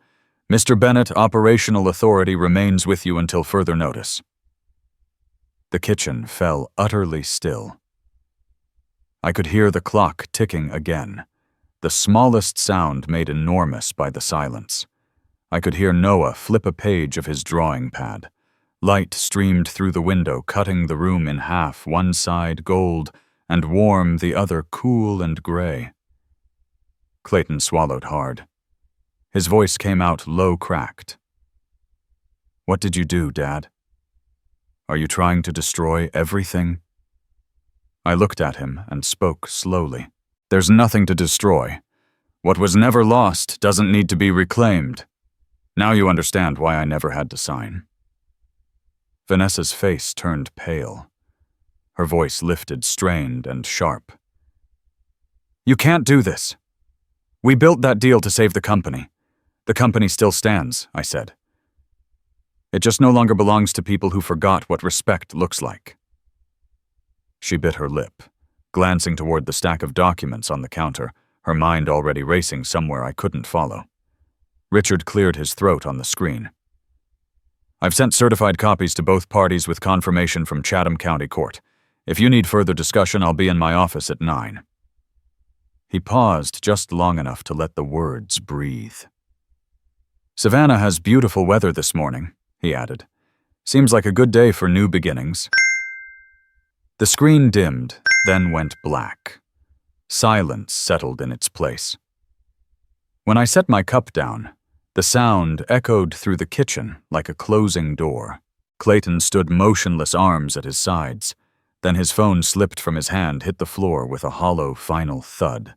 Speaker 1: Mr. Bennett, operational authority remains with you until further notice." The kitchen fell utterly still. I could hear the clock ticking again, the smallest sound made enormous by the silence. I could hear Noah flip a page of his drawing pad. Light streamed through the window, cutting the room in half, one side gold, and warm, the other cool and gray. Clayton swallowed hard. His voice came out low-cracked. "What did you do, Dad? Are you trying to destroy everything?" I looked at him and spoke slowly. "There's nothing to destroy. What was never lost doesn't need to be reclaimed. Now you understand why I never had to sign." Vanessa's face turned pale. Her voice lifted, strained and sharp. "You can't do this. We built that deal to save the company. The company still stands," I said. "It just no longer belongs to people who forgot what respect looks like." She bit her lip, glancing toward the stack of documents on the counter, her mind already racing somewhere I couldn't follow. Richard cleared his throat on the screen. "I've sent certified copies to both parties with confirmation from Chatham County Court. If you need further discussion, I'll be in my office at 9. He paused just long enough to let the words breathe. "Savannah has beautiful weather this morning," he added. "Seems like a good day for new beginnings." The screen dimmed, then went black. Silence settled in its place. When I set my cup down, the sound echoed through the kitchen like a closing door. Clayton stood motionless, arms at his sides. Then his phone slipped from his hand, hit the floor with a hollow final thud.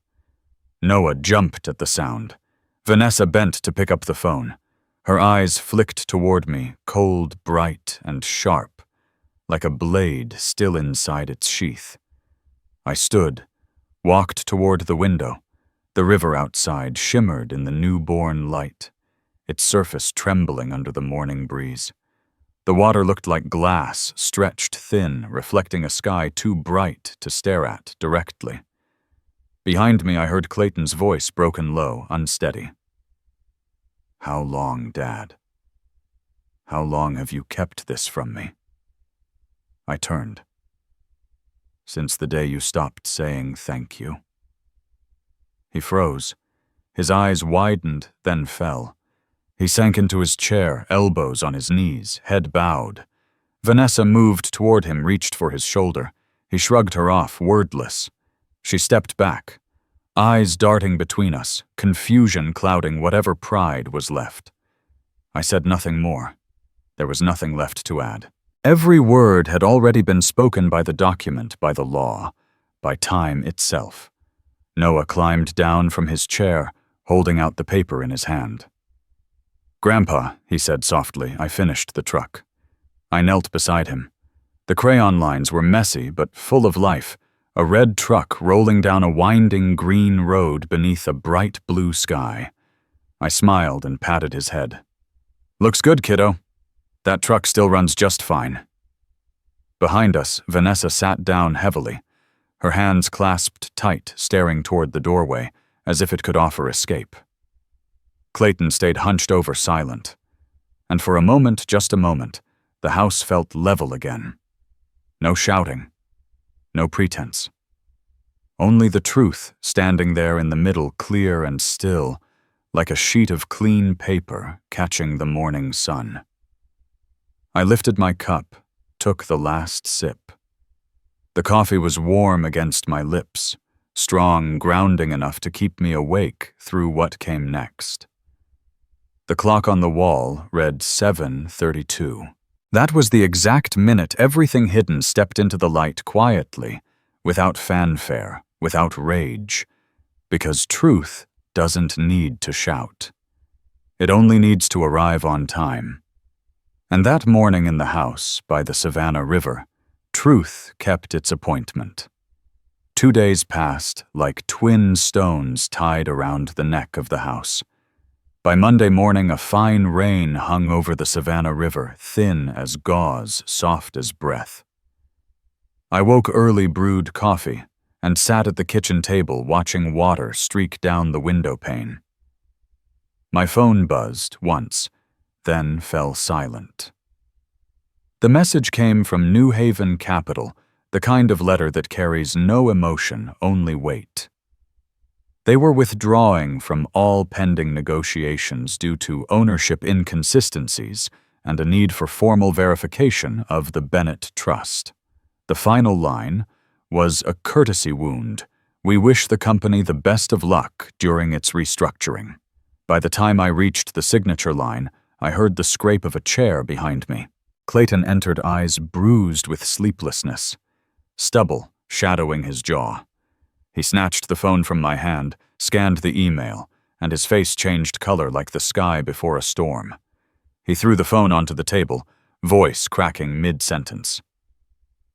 Speaker 1: Noah jumped at the sound. Vanessa bent to pick up the phone. Her eyes flicked toward me, cold, bright, and sharp, like a blade still inside its sheath. I stood, walked toward the window. The river outside shimmered in the newborn light, its surface trembling under the morning breeze. The water looked like glass, stretched thin, reflecting a sky too bright to stare at directly. Behind me, I heard Clayton's voice, broken low, unsteady. "How long, Dad? How long have you kept this from me?" I turned. "Since the day you stopped saying thank you." He froze. His eyes widened, then fell. He sank into his chair, elbows on his knees, head bowed. Vanessa moved toward him, reached for his shoulder. He shrugged her off, wordless. She stepped back, eyes darting between us, confusion clouding whatever pride was left. I said nothing more. There was nothing left to add. Every word had already been spoken by the document, by the law, by time itself. Noah climbed down from his chair, holding out the paper in his hand. "Grandpa," he said softly, I finished the truck. I knelt beside him. The crayon lines were messy but full of life, a red truck rolling down a winding green road beneath a bright blue sky. I smiled and patted his head. "Looks good, kiddo. That truck still runs just fine." Behind us, Vanessa sat down heavily, her hands clasped tight, staring toward the doorway, as if it could offer escape. Clayton stayed hunched over, silent. And for a moment, just a moment, the house felt level again. No shouting. No pretense. Only the truth standing there in the middle, clear and still, like a sheet of clean paper catching the morning sun. I lifted my cup, took the last sip. The coffee was warm against my lips, strong, grounding enough to keep me awake through what came next. The clock on the wall read 7:32. That was the exact minute everything hidden stepped into the light quietly, without fanfare, without rage, because truth doesn't need to shout. It only needs to arrive on time. And that morning in the house by the Savannah River, truth kept its appointment. 2 days passed like twin stones tied around the neck of the house. By Monday morning, a fine rain hung over the Savannah River, thin as gauze, soft as breath. I woke early, brewed coffee, and sat at the kitchen table watching water streak down the window pane. My phone buzzed once, then fell silent. The message came from New Haven Capital, the kind of letter that carries no emotion, only weight. They were withdrawing from all pending negotiations due to ownership inconsistencies and a need for formal verification of the Bennett Trust. The final line was a courtesy wound. "We wish the company the best of luck during its restructuring." By the time I reached the signature line, I heard the scrape of a chair behind me. Clayton entered, eyes bruised with sleeplessness, stubble shadowing his jaw. He snatched the phone from my hand, scanned the email, and his face changed color like the sky before a storm. He threw the phone onto the table, voice cracking mid-sentence.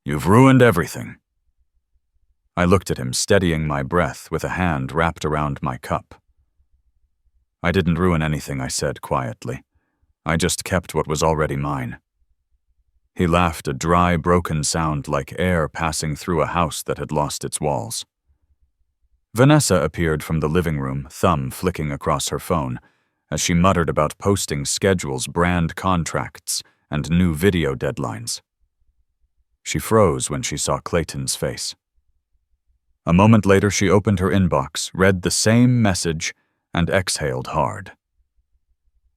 Speaker 1: "You've ruined everything." I looked at him, steadying my breath with a hand wrapped around my cup. "I didn't ruin anything," I said quietly. "I just kept what was already mine." He laughed, a dry, broken sound like air passing through a house that had lost its walls. Vanessa appeared from the living room, thumb flicking across her phone, as she muttered about posting schedules, brand contracts, and new video deadlines. She froze when she saw Clayton's face. A moment later, she opened her inbox, read the same message, and exhaled hard.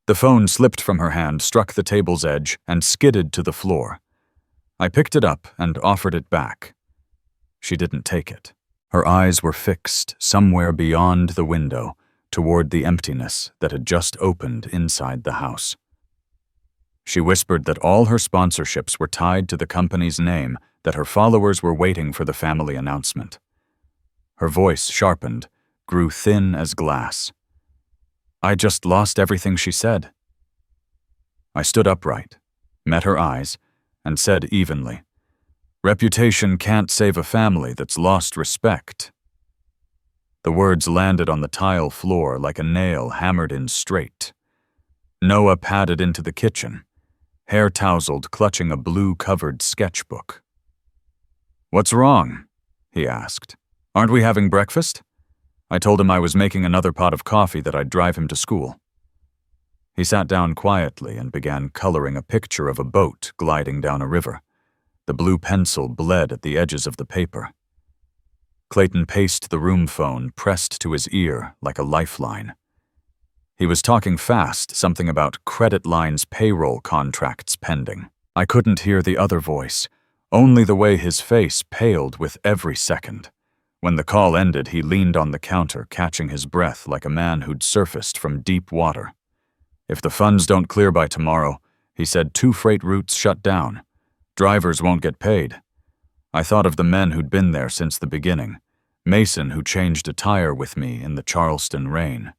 Speaker 1: The phone slipped from her hand, struck the table's edge, and skidded to the floor. I picked it up and offered it back. She didn't take it. Her eyes were fixed somewhere beyond the window, toward the emptiness that had just opened inside the house. She whispered that all her sponsorships were tied to the company's name, that her followers were waiting for the family announcement. Her voice sharpened, grew thin as glass. I just lost everything she said. I stood upright, met her eyes, and said evenly, "Reputation can't save a family that's lost respect." The words landed on the tile floor like a nail hammered in straight. Noah padded into the kitchen, hair tousled, clutching a blue-covered sketchbook. "What's wrong?" he asked. "Aren't we having breakfast?" I told him I was making another pot of coffee that I'd drive him to school. He sat down quietly and began coloring a picture of a boat gliding down a river. The blue pencil bled at the edges of the paper. Clayton paced the room phone, pressed to his ear like a lifeline. He was talking fast, something about credit lines payroll contracts pending. I couldn't hear the other voice, only the way his face paled with every second. When the call ended, he leaned on the counter, catching his breath like a man who'd surfaced from deep water. "If the funds don't clear by tomorrow," he said, 2 freight routes shut down. "Drivers won't get paid." I thought of the men who'd been there since the beginning. Mason, who changed a tire with me in the Charleston rain.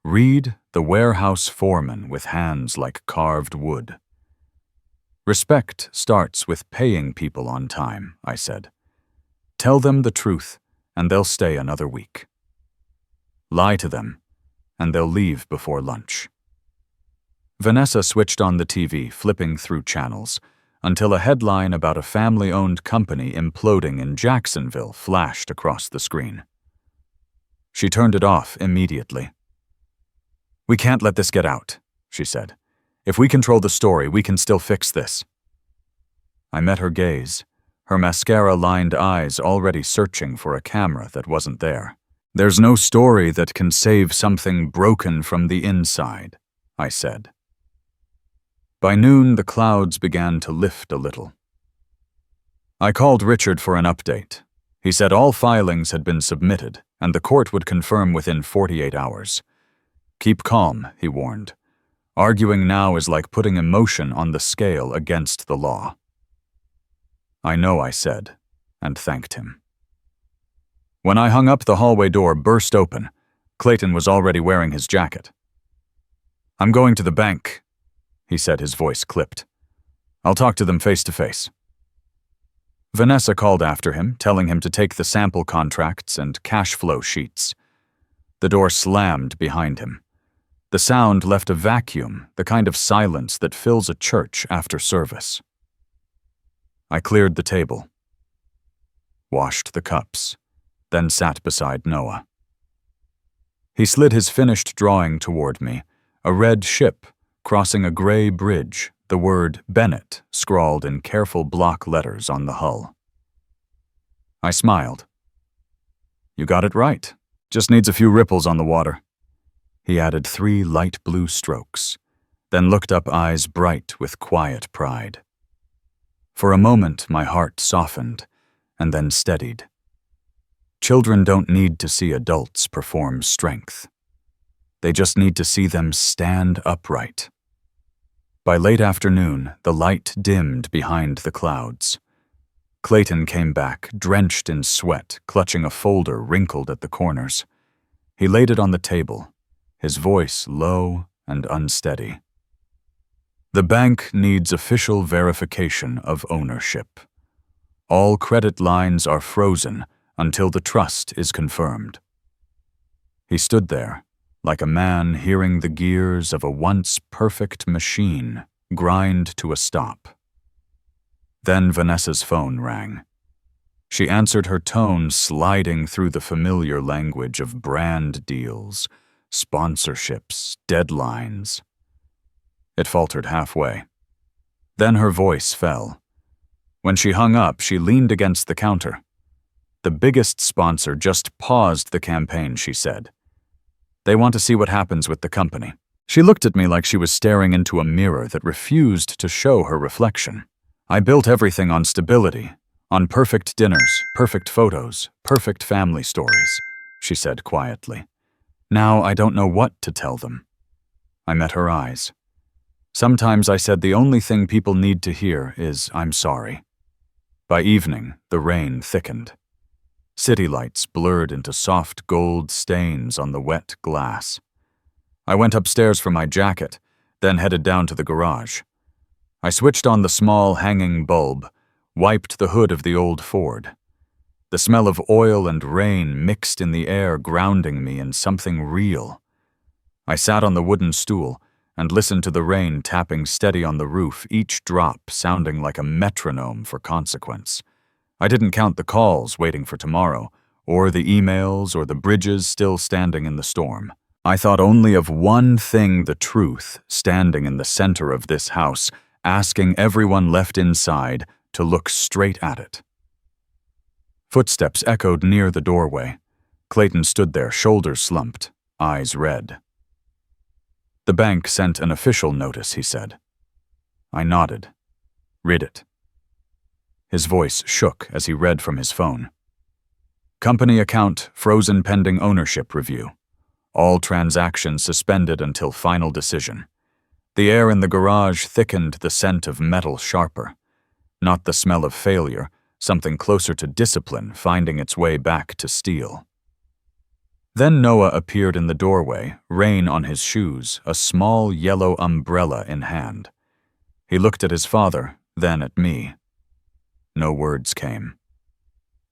Speaker 1: Reed, the warehouse foreman with hands like carved wood. "Respect starts with paying people on time," I said. "Tell them the truth, and they'll stay another week. Lie to them, and they'll leave before lunch." Vanessa switched on the TV, flipping through channels, until a headline about a family-owned company imploding in Jacksonville flashed across the screen. She turned it off immediately. "We can't let this get out," she said. "If we control the story, we can still fix this." I met her gaze, her mascara-lined eyes already searching for a camera that wasn't there. "There's no story that can save something broken from the inside," I said. By noon, the clouds began to lift a little. I called Richard for an update. He said all filings had been submitted, and the court would confirm within 48 hours. "Keep calm," he warned. "Arguing now is like putting emotion on the scale against the law." "I know," I said, and thanked him. When I hung up, the hallway door burst open. Clayton was already wearing his jacket. "I'm going to the bank," he said, his voice clipped. "I'll talk to them face to face." Vanessa called after him, telling him to take the sample contracts and cash flow sheets. The door slammed behind him. The sound left a vacuum, the kind of silence that fills a church after service. I cleared the table, washed the cups, then sat beside Noah. He slid his finished drawing toward me, a red ship crossing a gray bridge, the word Bennett scrawled in careful block letters on the hull. I smiled. "You got it right. Just needs a few ripples on the water." He added 3 light blue strokes, then looked up, eyes bright with quiet pride. For a moment, my heart softened, and then steadied. Children don't need to see adults perform strength. They just need to see them stand upright. By late afternoon, the light dimmed behind the clouds. Clayton came back, drenched in sweat, clutching a folder wrinkled at the corners. He laid it on the table, his voice low and unsteady. "The bank needs official verification of ownership. All credit lines are frozen until the trust is confirmed." He stood there, like a man hearing the gears of a once perfect machine grind to a stop. Then Vanessa's phone rang. She answered, her tone sliding through the familiar language of brand deals, sponsorships, deadlines. It faltered halfway. Then her voice fell. When she hung up, she leaned against the counter. The biggest sponsor just paused the campaign, she said. They want to see what happens with the company. She looked at me like she was staring into a mirror that refused to show her reflection. I built everything on stability, on perfect dinners, perfect photos, perfect family stories, she said quietly. Now I don't know what to tell them. I met her eyes. Sometimes I said the only thing people need to hear is, I'm sorry. By evening, the rain thickened. City lights blurred into soft gold stains on the wet glass. I went upstairs for my jacket, then headed down to the garage. I switched on the small hanging bulb, wiped the hood of the old Ford. The smell of oil and rain mixed in the air, grounding me in something real. I sat on the wooden stool and listened to the rain tapping steady on the roof, each drop sounding like a metronome for consequence. I didn't count the calls waiting for tomorrow, or the emails, or the bridges still standing in the storm. I thought only of one thing, the truth, standing in the center of this house, asking everyone left inside to look straight at it. Footsteps echoed near the doorway. Clayton stood there, shoulders slumped, eyes red. The bank sent an official notice, he said. I nodded. Read it. His voice shook as he read from his phone. Company account frozen pending ownership review. All transactions suspended until final decision. The air in the garage thickened, the scent of metal sharper. Not the smell of failure, something closer to discipline finding its way back to steel. Then Noah appeared in the doorway, rain on his shoes, a small yellow umbrella in hand. He looked at his father, then at me. No words came.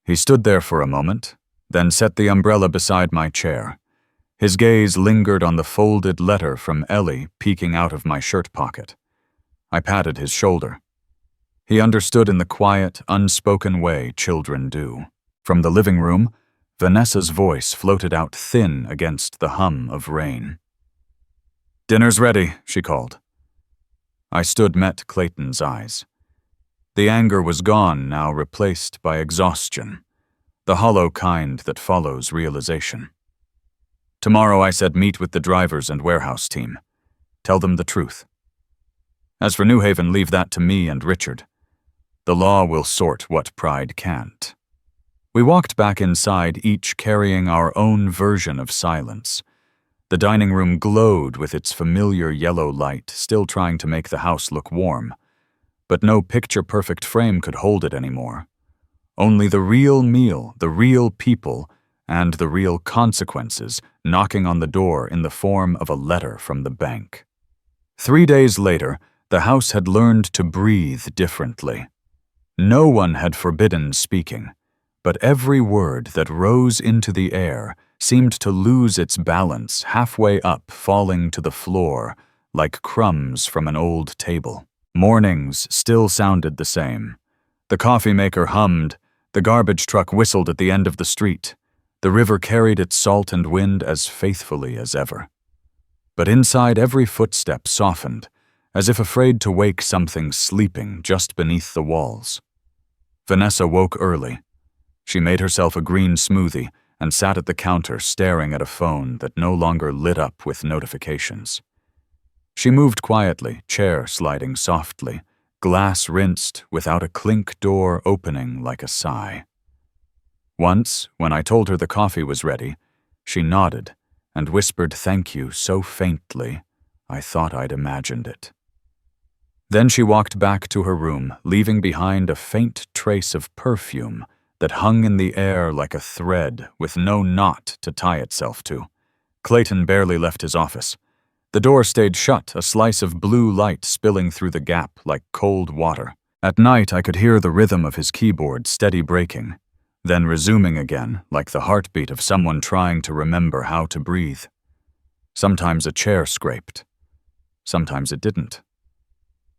Speaker 1: He stood there for a moment, then set the umbrella beside my chair. His gaze lingered on the folded letter from Ellie peeking out of my shirt pocket. I patted his shoulder. He understood in the quiet, unspoken way children do. From the living room, Vanessa's voice floated out thin against the hum of rain. "Dinner's ready," she called. I stood, met Clayton's eyes. The anger was gone, now replaced by exhaustion, the hollow kind that follows realization. "Tomorrow," I said, "meet with the drivers and warehouse team. Tell them the truth. As for New Haven, leave that to me and Richard. The law will sort what pride can't." We walked back inside, each carrying our own version of silence. The dining room glowed with its familiar yellow light, still trying to make the house look warm. But no picture-perfect frame could hold it anymore. Only the real meal, the real people, and the real consequences knocking on the door in the form of a letter from the bank. 3 days later, the house had learned to breathe differently. No one had forbidden speaking, but every word that rose into the air seemed to lose its balance, halfway up, falling to the floor like crumbs from an old table. Mornings still sounded the same. The coffee maker hummed, the garbage truck whistled at the end of the street. The river carried its salt and wind as faithfully as ever. But inside, every footstep softened, as if afraid to wake something sleeping just beneath the walls. Vanessa woke early. She made herself a green smoothie and sat at the counter staring at a phone that no longer lit up with notifications. She moved quietly, chair sliding softly, glass rinsed without a clink, door opening like a sigh. Once, when I told her the coffee was ready, she nodded and whispered thank you so faintly I thought I'd imagined it. Then she walked back to her room, leaving behind a faint trace of perfume that hung in the air like a thread with no knot to tie itself to. Clayton barely left his office. The door stayed shut, a slice of blue light spilling through the gap like cold water. At night, I could hear the rhythm of his keyboard steady breaking, then resuming again like the heartbeat of someone trying to remember how to breathe. Sometimes a chair scraped. Sometimes it didn't.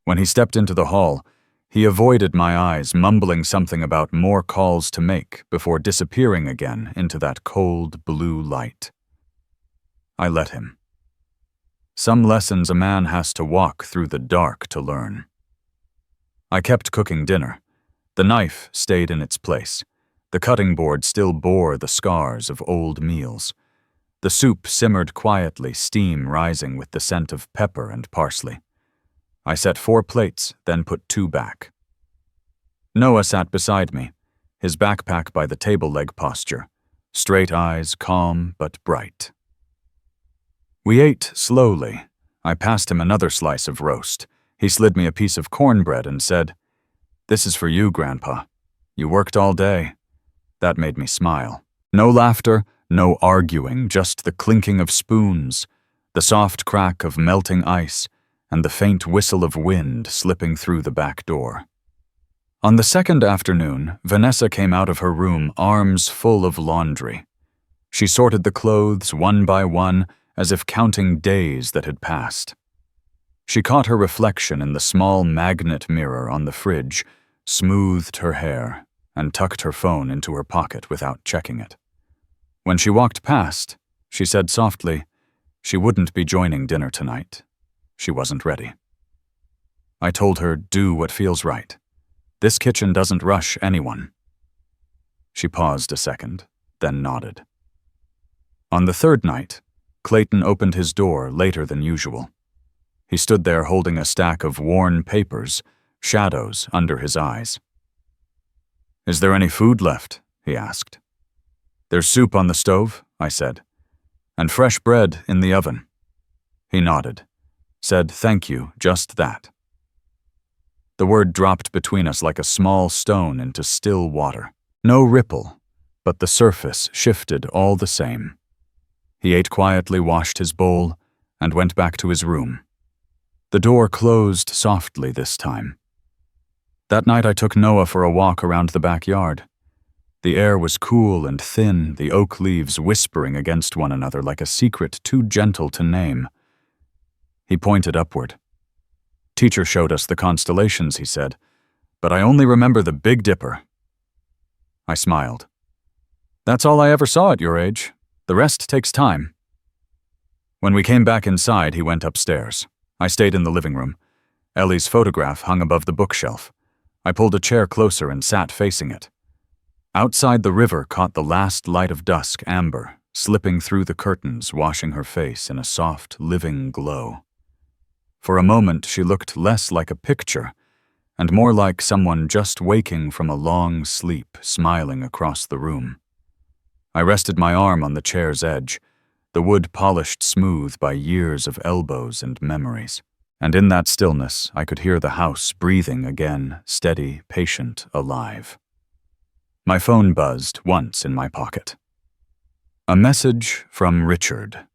Speaker 1: When he stepped into the hall, he avoided my eyes, mumbling something about more calls to make before disappearing again into that cold blue light. I let him. Some lessons a man has to walk through the dark to learn. I kept cooking dinner. The knife stayed in its place. The cutting board still bore the scars of old meals. The soup simmered quietly, steam rising with the scent of pepper and parsley. I set 4 plates, then put 2 back. Noah sat beside me, his backpack by the table leg posture, straight eyes, calm but bright. We ate slowly. I passed him another slice of roast. He slid me a piece of cornbread and said, "This is for you, Grandpa. You worked all day." That made me smile. No laughter, no arguing, just the clinking of spoons, the soft crack of melting ice, and the faint whistle of wind slipping through the back door. On the second afternoon, Vanessa came out of her room, arms full of laundry. She sorted the clothes one by one, as if counting days that had passed. She caught her reflection in the small magnet mirror on the fridge, smoothed her hair, and tucked her phone into her pocket without checking it. When she walked past, she said softly she wouldn't be joining dinner tonight. She wasn't ready. I told her, do what feels right. This kitchen doesn't rush anyone. She paused a second, then nodded. On the third night, Clayton opened his door later than usual. He stood there holding a stack of worn papers, shadows under his eyes. "Is there any food left?" he asked. "There's soup on the stove," I said, "and fresh bread in the oven." He nodded, said thank you, just that. The word dropped between us like a small stone into still water. No ripple, but the surface shifted all the same. He ate quietly, washed his bowl, and went back to his room. The door closed softly this time. That night I took Noah for a walk around the backyard. The air was cool and thin, the oak leaves whispering against one another like a secret too gentle to name. He pointed upward. "Teacher showed us the constellations," he said, "but I only remember the Big Dipper." I smiled. "That's all I ever saw at your age. The rest takes time." When we came back inside, he went upstairs. I stayed in the living room. Ellie's photograph hung above the bookshelf. I pulled a chair closer and sat facing it. Outside, the river caught the last light of dusk, amber, slipping through the curtains, washing her face in a soft, living glow. For a moment, she looked less like a picture and more like someone just waking from a long sleep, smiling across the room. I rested my arm on the chair's edge, the wood polished smooth by years of elbows and memories. And in that stillness, I could hear the house breathing again, steady, patient, alive. My phone buzzed once in my pocket. A message from Richard.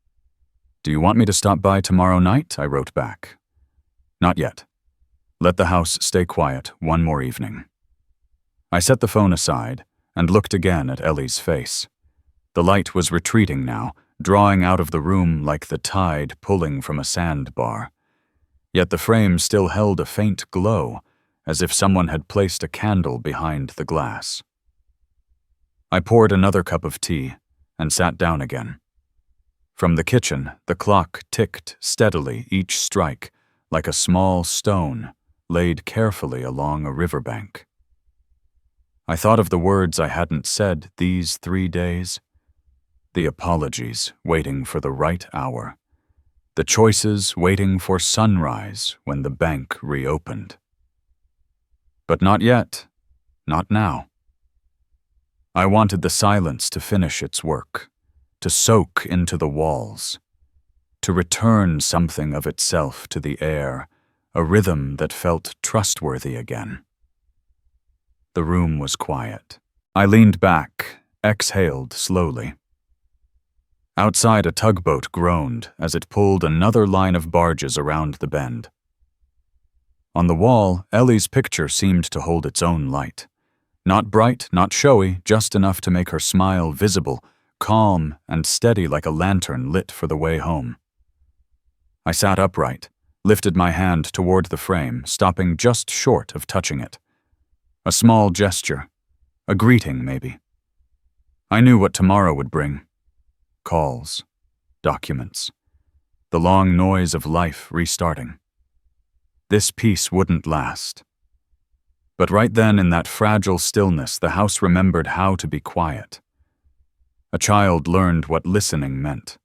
Speaker 1: "Do you want me to stop by tomorrow night?" I wrote back. "Not yet. Let the house stay quiet one more evening." I set the phone aside and looked again at Ellie's face. The light was retreating now, drawing out of the room like the tide pulling from a sandbar. Yet the frame still held a faint glow, as if someone had placed a candle behind the glass. I poured another cup of tea and sat down again. From the kitchen, the clock ticked steadily, each strike, like a small stone laid carefully along a riverbank. I thought of the words I hadn't said these 3 days. The apologies waiting for the right hour. The choices waiting for sunrise when the bank reopened. But not yet, not now. I wanted the silence to finish its work, to soak into the walls, to return something of itself to the air, a rhythm that felt trustworthy again. The room was quiet. I leaned back, exhaled slowly. Outside, a tugboat groaned as it pulled another line of barges around the bend. On the wall, Ellie's picture seemed to hold its own light. Not bright, not showy, just enough to make her smile visible, calm and steady like a lantern lit for the way home. I sat upright, lifted my hand toward the frame, stopping just short of touching it. A small gesture, a greeting maybe. I knew what tomorrow would bring. Calls, documents, the long noise of life restarting. This peace wouldn't last. But right then, in that fragile stillness, the house remembered how to be quiet. A child learned what listening meant.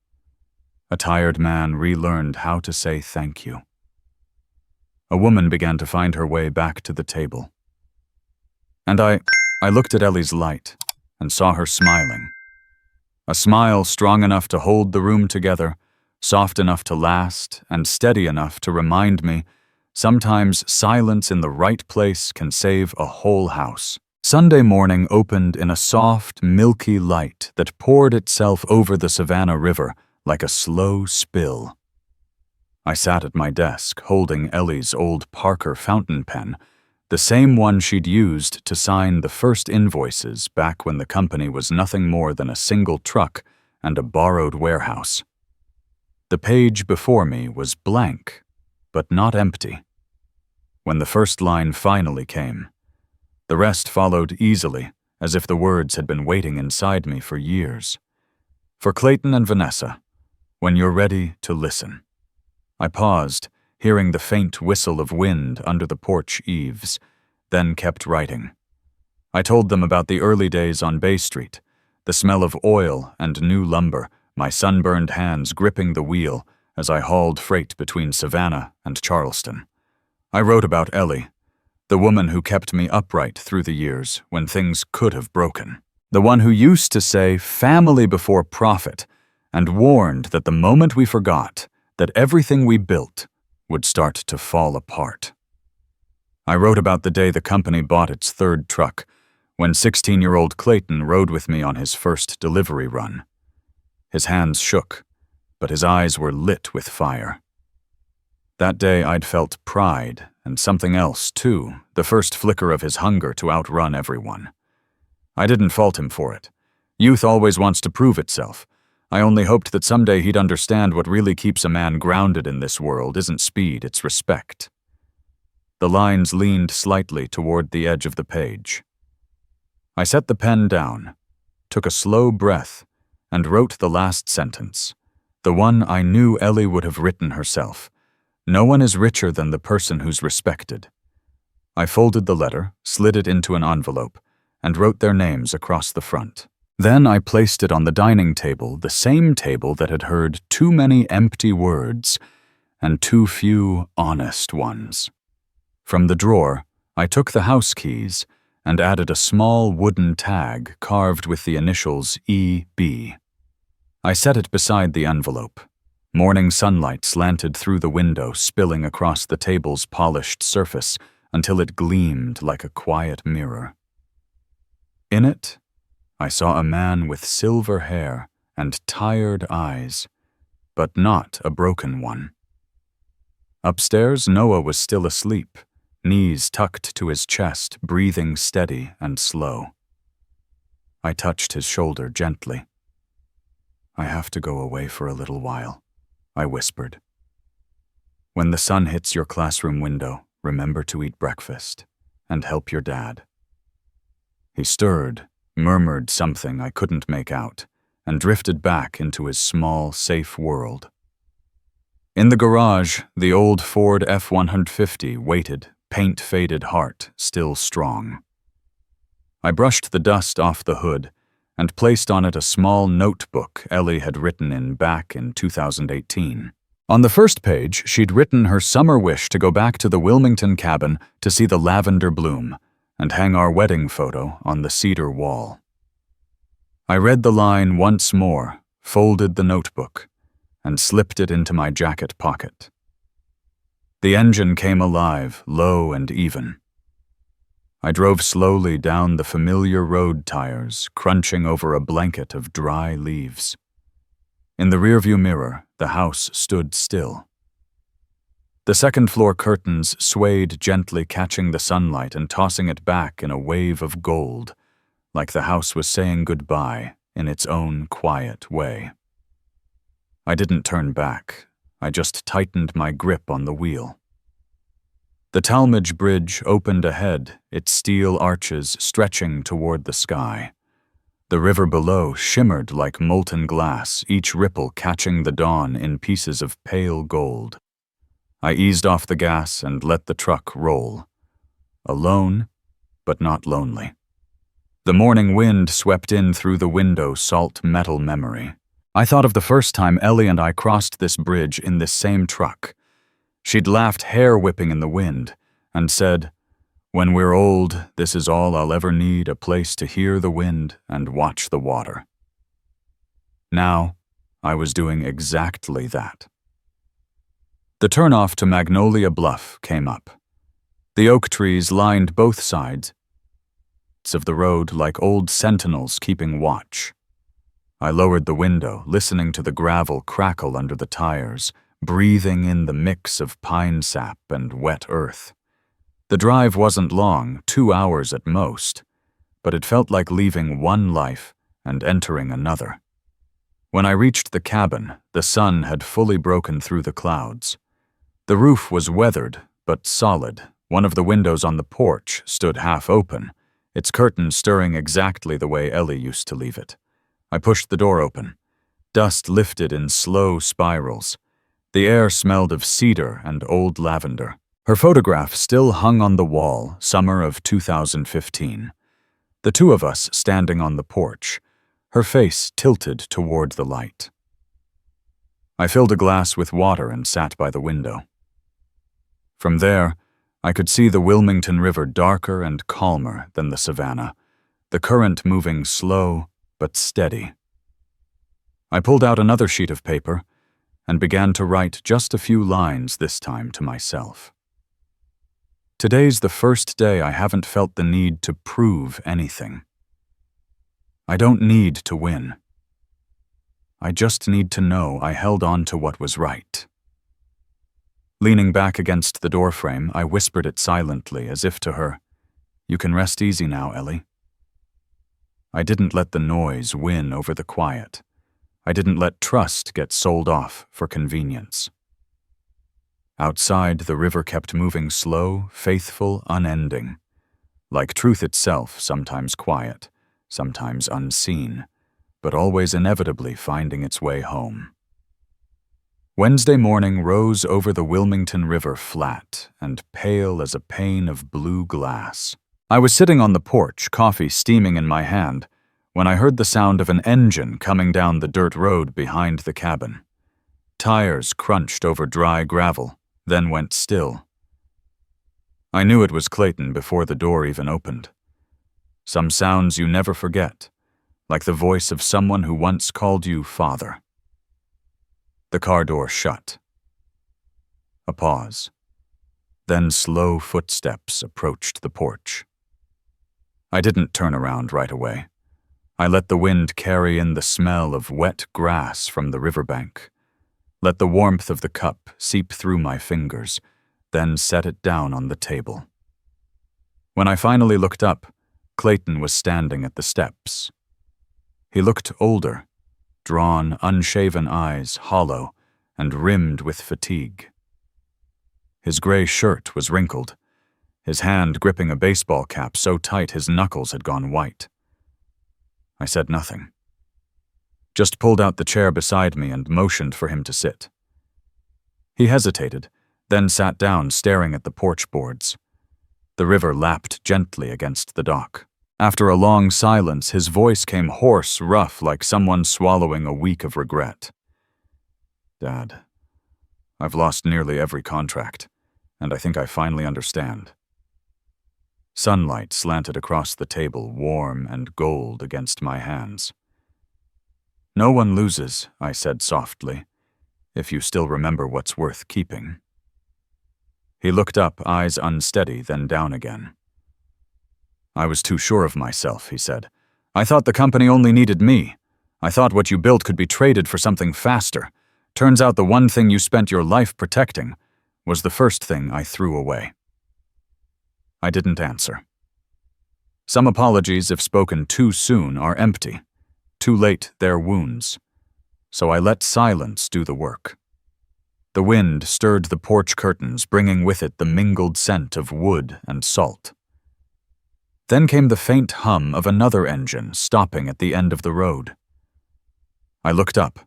Speaker 1: A tired man relearned how to say thank you. A woman began to find her way back to the table. And I looked at Ellie's light and saw her smiling. A smile strong enough to hold the room together, soft enough to last, and steady enough to remind me sometimes silence in the right place can save a whole house. Sunday morning opened in a soft, milky light that poured itself over the Savannah River like a slow spill. I sat at my desk, holding Ellie's old Parker fountain pen, the same one she'd used to sign the first invoices back when the company was nothing more than a single truck and a borrowed warehouse. The page before me was blank, but not empty. When the first line finally came, the rest followed easily, as if the words had been waiting inside me for years. For Clayton and Vanessa, when you're ready to listen. I paused, hearing the faint whistle of wind under the porch eaves, then kept writing. I told them about the early days on Bay Street, the smell of oil and new lumber, my sunburned hands gripping the wheel as I hauled freight between Savannah and Charleston. I wrote about Ellie, the woman who kept me upright through the years when things could have broken. The one who used to say family before profit and warned that the moment we forgot that everything we built would start to fall apart. I wrote about the day the company bought its third truck, when 16-year-old Clayton rode with me on his first delivery run. His hands shook, but his eyes were lit with fire. That day I'd felt pride and something else, too, the first flicker of his hunger to outrun everyone. I didn't fault him for it. Youth always wants to prove itself. I only hoped that someday he'd understand what really keeps a man grounded in this world isn't speed, it's respect. The lines leaned slightly toward the edge of the page. I set the pen down, took a slow breath, and wrote the last sentence, the one I knew Ellie would have written herself. No one is richer than the person who's respected. I folded the letter, slid it into an envelope, and wrote their names across the front. Then I placed it on the dining table, the same table that had heard too many empty words and too few honest ones. From the drawer, I took the house keys and added a small wooden tag carved with the initials E.B. I set it beside the envelope. Morning sunlight slanted through the window, spilling across the table's polished surface until it gleamed like a quiet mirror. In it, I saw a man with silver hair and tired eyes, but not a broken one. Upstairs, Noah was still asleep, knees tucked to his chest, breathing steady and slow. I touched his shoulder gently. "I have to go away for a little while," I whispered. "When the sun hits your classroom window, remember to eat breakfast and help your dad." He stirred, murmured something I couldn't make out, and drifted back into his small, safe world. In the garage, the old Ford F-150 waited, paint-faded heart still strong. I brushed the dust off the hood and placed on it a small notebook Ellie had written in back in 2018. On the first page, she'd written her summer wish to go back to the Wilmington cabin to see the lavender bloom and hang our wedding photo on the cedar wall. I read the line once more, folded the notebook, and slipped it into my jacket pocket. The engine came alive, low and even. I drove slowly down the familiar road tires, crunching over a blanket of dry leaves. In the rearview mirror, the house stood still. The second-floor curtains swayed gently, catching the sunlight and tossing it back in a wave of gold, like the house was saying goodbye in its own quiet way. I didn't turn back. I just tightened my grip on the wheel. The Talmadge Bridge opened ahead, its steel arches stretching toward the sky. The river below shimmered like molten glass, each ripple catching the dawn in pieces of pale gold. I eased off the gas and let the truck roll. Alone, but not lonely. The morning wind swept in through the window, salt metal memory. I thought of the first time Ellie and I crossed this bridge in this same truck. She'd laughed hair-whipping in the wind and said, "When we're old, this is all I'll ever need, a place to hear the wind and watch the water." Now, I was doing exactly that. The turnoff to Magnolia Bluff came up. The oak trees lined both sides of the road like old sentinels keeping watch. I lowered the window, listening to the gravel crackle under the tires, breathing in the mix of pine sap and wet earth. The drive wasn't long, 2 hours at most, but it felt like leaving one life and entering another. When I reached the cabin, the sun had fully broken through the clouds. The roof was weathered, but solid. One of the windows on the porch stood half open, its curtain stirring exactly the way Ellie used to leave it. I pushed the door open. Dust lifted in slow spirals. The air smelled of cedar and old lavender. Her photograph still hung on the wall, summer of 2015. The two of us standing on the porch, her face tilted toward the light. I filled a glass with water and sat by the window. From there, I could see the Wilmington River darker and calmer than the Savannah, the current moving slow but steady. I pulled out another sheet of paper and began to write just a few lines this time to myself. Today's the first day I haven't felt the need to prove anything. I don't need to win. I just need to know I held on to what was right. Leaning back against the doorframe, I whispered it silently, as if to her, "You can rest easy now, Ellie." I didn't let the noise win over the quiet. I didn't let trust get sold off for convenience. Outside, the river kept moving slow, faithful, unending. Like truth itself, sometimes quiet, sometimes unseen, but always inevitably finding its way home. Wednesday morning rose over the Wilmington River flat and pale as a pane of blue glass. I was sitting on the porch, coffee steaming in my hand, when I heard the sound of an engine coming down the dirt road behind the cabin. Tires crunched over dry gravel, then went still. I knew it was Clayton before the door even opened. Some sounds you never forget, like the voice of someone who once called you father. The car door shut. A pause. Then slow footsteps approached the porch. I didn't turn around right away. I let the wind carry in the smell of wet grass from the riverbank, let the warmth of the cup seep through my fingers, then set it down on the table. When I finally looked up, Clayton was standing at the steps. He looked older, drawn, unshaven eyes hollow and rimmed with fatigue. His gray shirt was wrinkled, his hand gripping a baseball cap so tight his knuckles had gone white. I said nothing. Just pulled out the chair beside me and motioned for him to sit. He hesitated, then sat down staring at the porch boards. The river lapped gently against the dock. After a long silence, his voice came hoarse, rough, like someone swallowing a week of regret. "Dad, I've lost nearly every contract, and I think I finally understand." Sunlight slanted across the table, warm and gold against my hands. "No one loses," I said softly, "if you still remember what's worth keeping." He looked up, eyes unsteady, then down again. "I was too sure of myself," he said. "I thought the company only needed me. I thought what you built could be traded for something faster. Turns out the one thing you spent your life protecting was the first thing I threw away." I didn't answer. Some apologies, if spoken too soon, are empty. Too late, they're wounds. So I let silence do the work. The wind stirred the porch curtains, bringing with it the mingled scent of wood and salt. Then came the faint hum of another engine stopping at the end of the road. I looked up.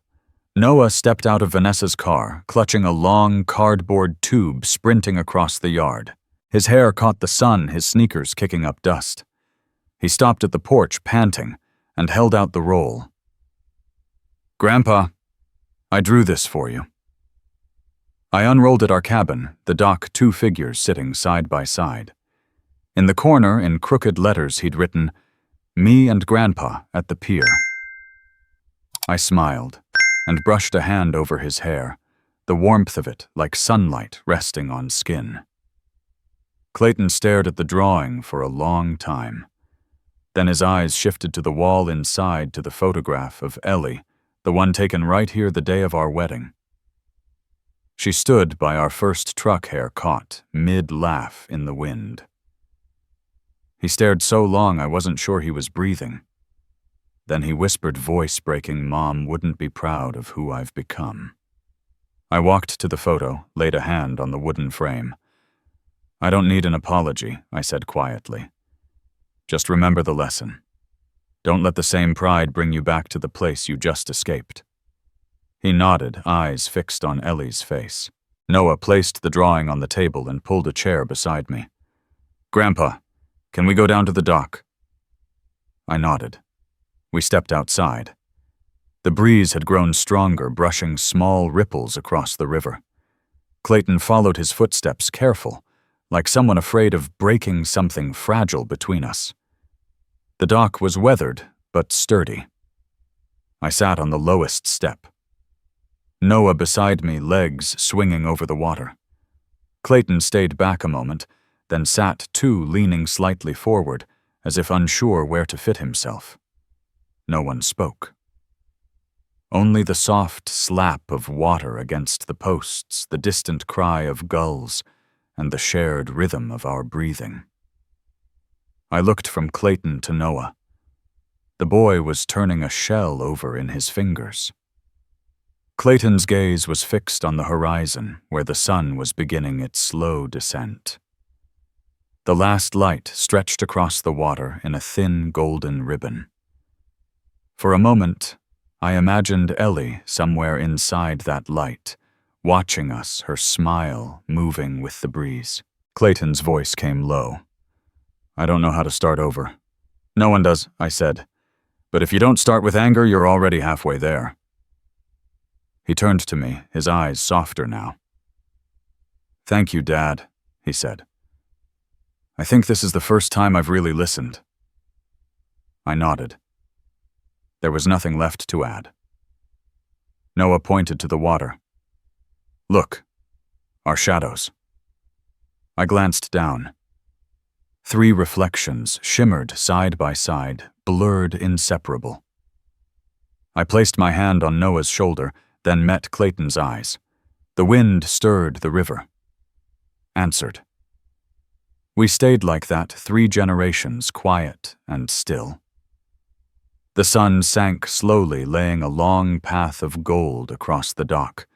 Speaker 1: Noah stepped out of Vanessa's car, clutching a long cardboard tube sprinting across the yard. His hair caught the sun, his sneakers kicking up dust. He stopped at the porch, panting, and held out the roll. "Grandpa, I drew this for you." I unrolled at our cabin, the dock, 2 figures sitting side by side. In the corner, in crooked letters, he'd written, "Me and Grandpa at the pier." I smiled and brushed a hand over his hair, the warmth of it like sunlight resting on skin. Clayton stared at the drawing for a long time. Then his eyes shifted to the wall inside, to the photograph of Ellie, the one taken right here the day of our wedding. She stood by our first truck, hair caught, mid-laugh in the wind. He stared so long I wasn't sure he was breathing. Then he whispered, voice breaking, "Mom wouldn't be proud of who I've become." I walked to the photo, laid a hand on the wooden frame. "I don't need an apology," I said quietly. "Just remember the lesson. Don't let the same pride bring you back to the place you just escaped." He nodded, eyes fixed on Ellie's face. Noah placed the drawing on the table and pulled a chair beside me. "Grandpa, can we go down to the dock?" I nodded. We stepped outside. The breeze had grown stronger, brushing small ripples across the river. Clayton followed his footsteps, careful, like someone afraid of breaking something fragile between us. The dock was weathered, but sturdy. I sat on the lowest step. Noah beside me, legs swinging over the water. Clayton stayed back a moment, then sat too, leaning slightly forward, as if unsure where to fit himself. No one spoke. Only the soft slap of water against the posts, the distant cry of gulls, and the shared rhythm of our breathing. I looked from Clayton to Noah. The boy was turning a shell over in his fingers. Clayton's gaze was fixed on the horizon, where the sun was beginning its slow descent. The last light stretched across the water in a thin golden ribbon. For a moment, I imagined Ellie somewhere inside that light, watching us, her smile moving with the breeze. Clayton's voice came low. "I don't know how to start over." "No one does," I said. "But if you don't start with anger, you're already halfway there." He turned to me, his eyes softer now. "Thank you, Dad," he said. "I think this is the first time I've really listened." I nodded. There was nothing left to add. Noah pointed to the water. "Look, our shadows." I glanced down. 3 reflections shimmered side by side, blurred, inseparable. I placed my hand on Noah's shoulder, then met Clayton's eyes. The wind stirred the river. Answered. We stayed like that 3 generations, quiet and still. The sun sank slowly, laying a long path of gold across the dock.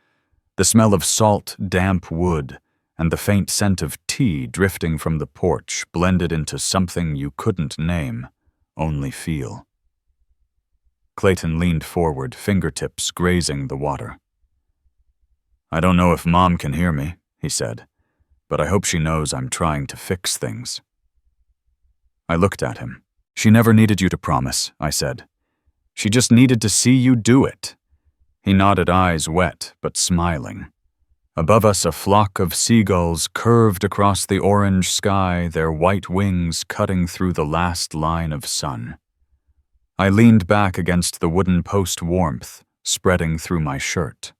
Speaker 1: The smell of salt, damp wood, and the faint scent of tea drifting from the porch blended into something you couldn't name, only feel. Clayton leaned forward, fingertips grazing the water. "I don't know if Mom can hear me," he said, "but I hope she knows I'm trying to fix things." I looked at him. "She never needed you to promise," I said. "She just needed to see you do it." He nodded, eyes wet but smiling. Above us, a flock of seagulls curved across the orange sky, their white wings cutting through the last line of sun. I leaned back against the wooden post, warmth spreading through my shirt.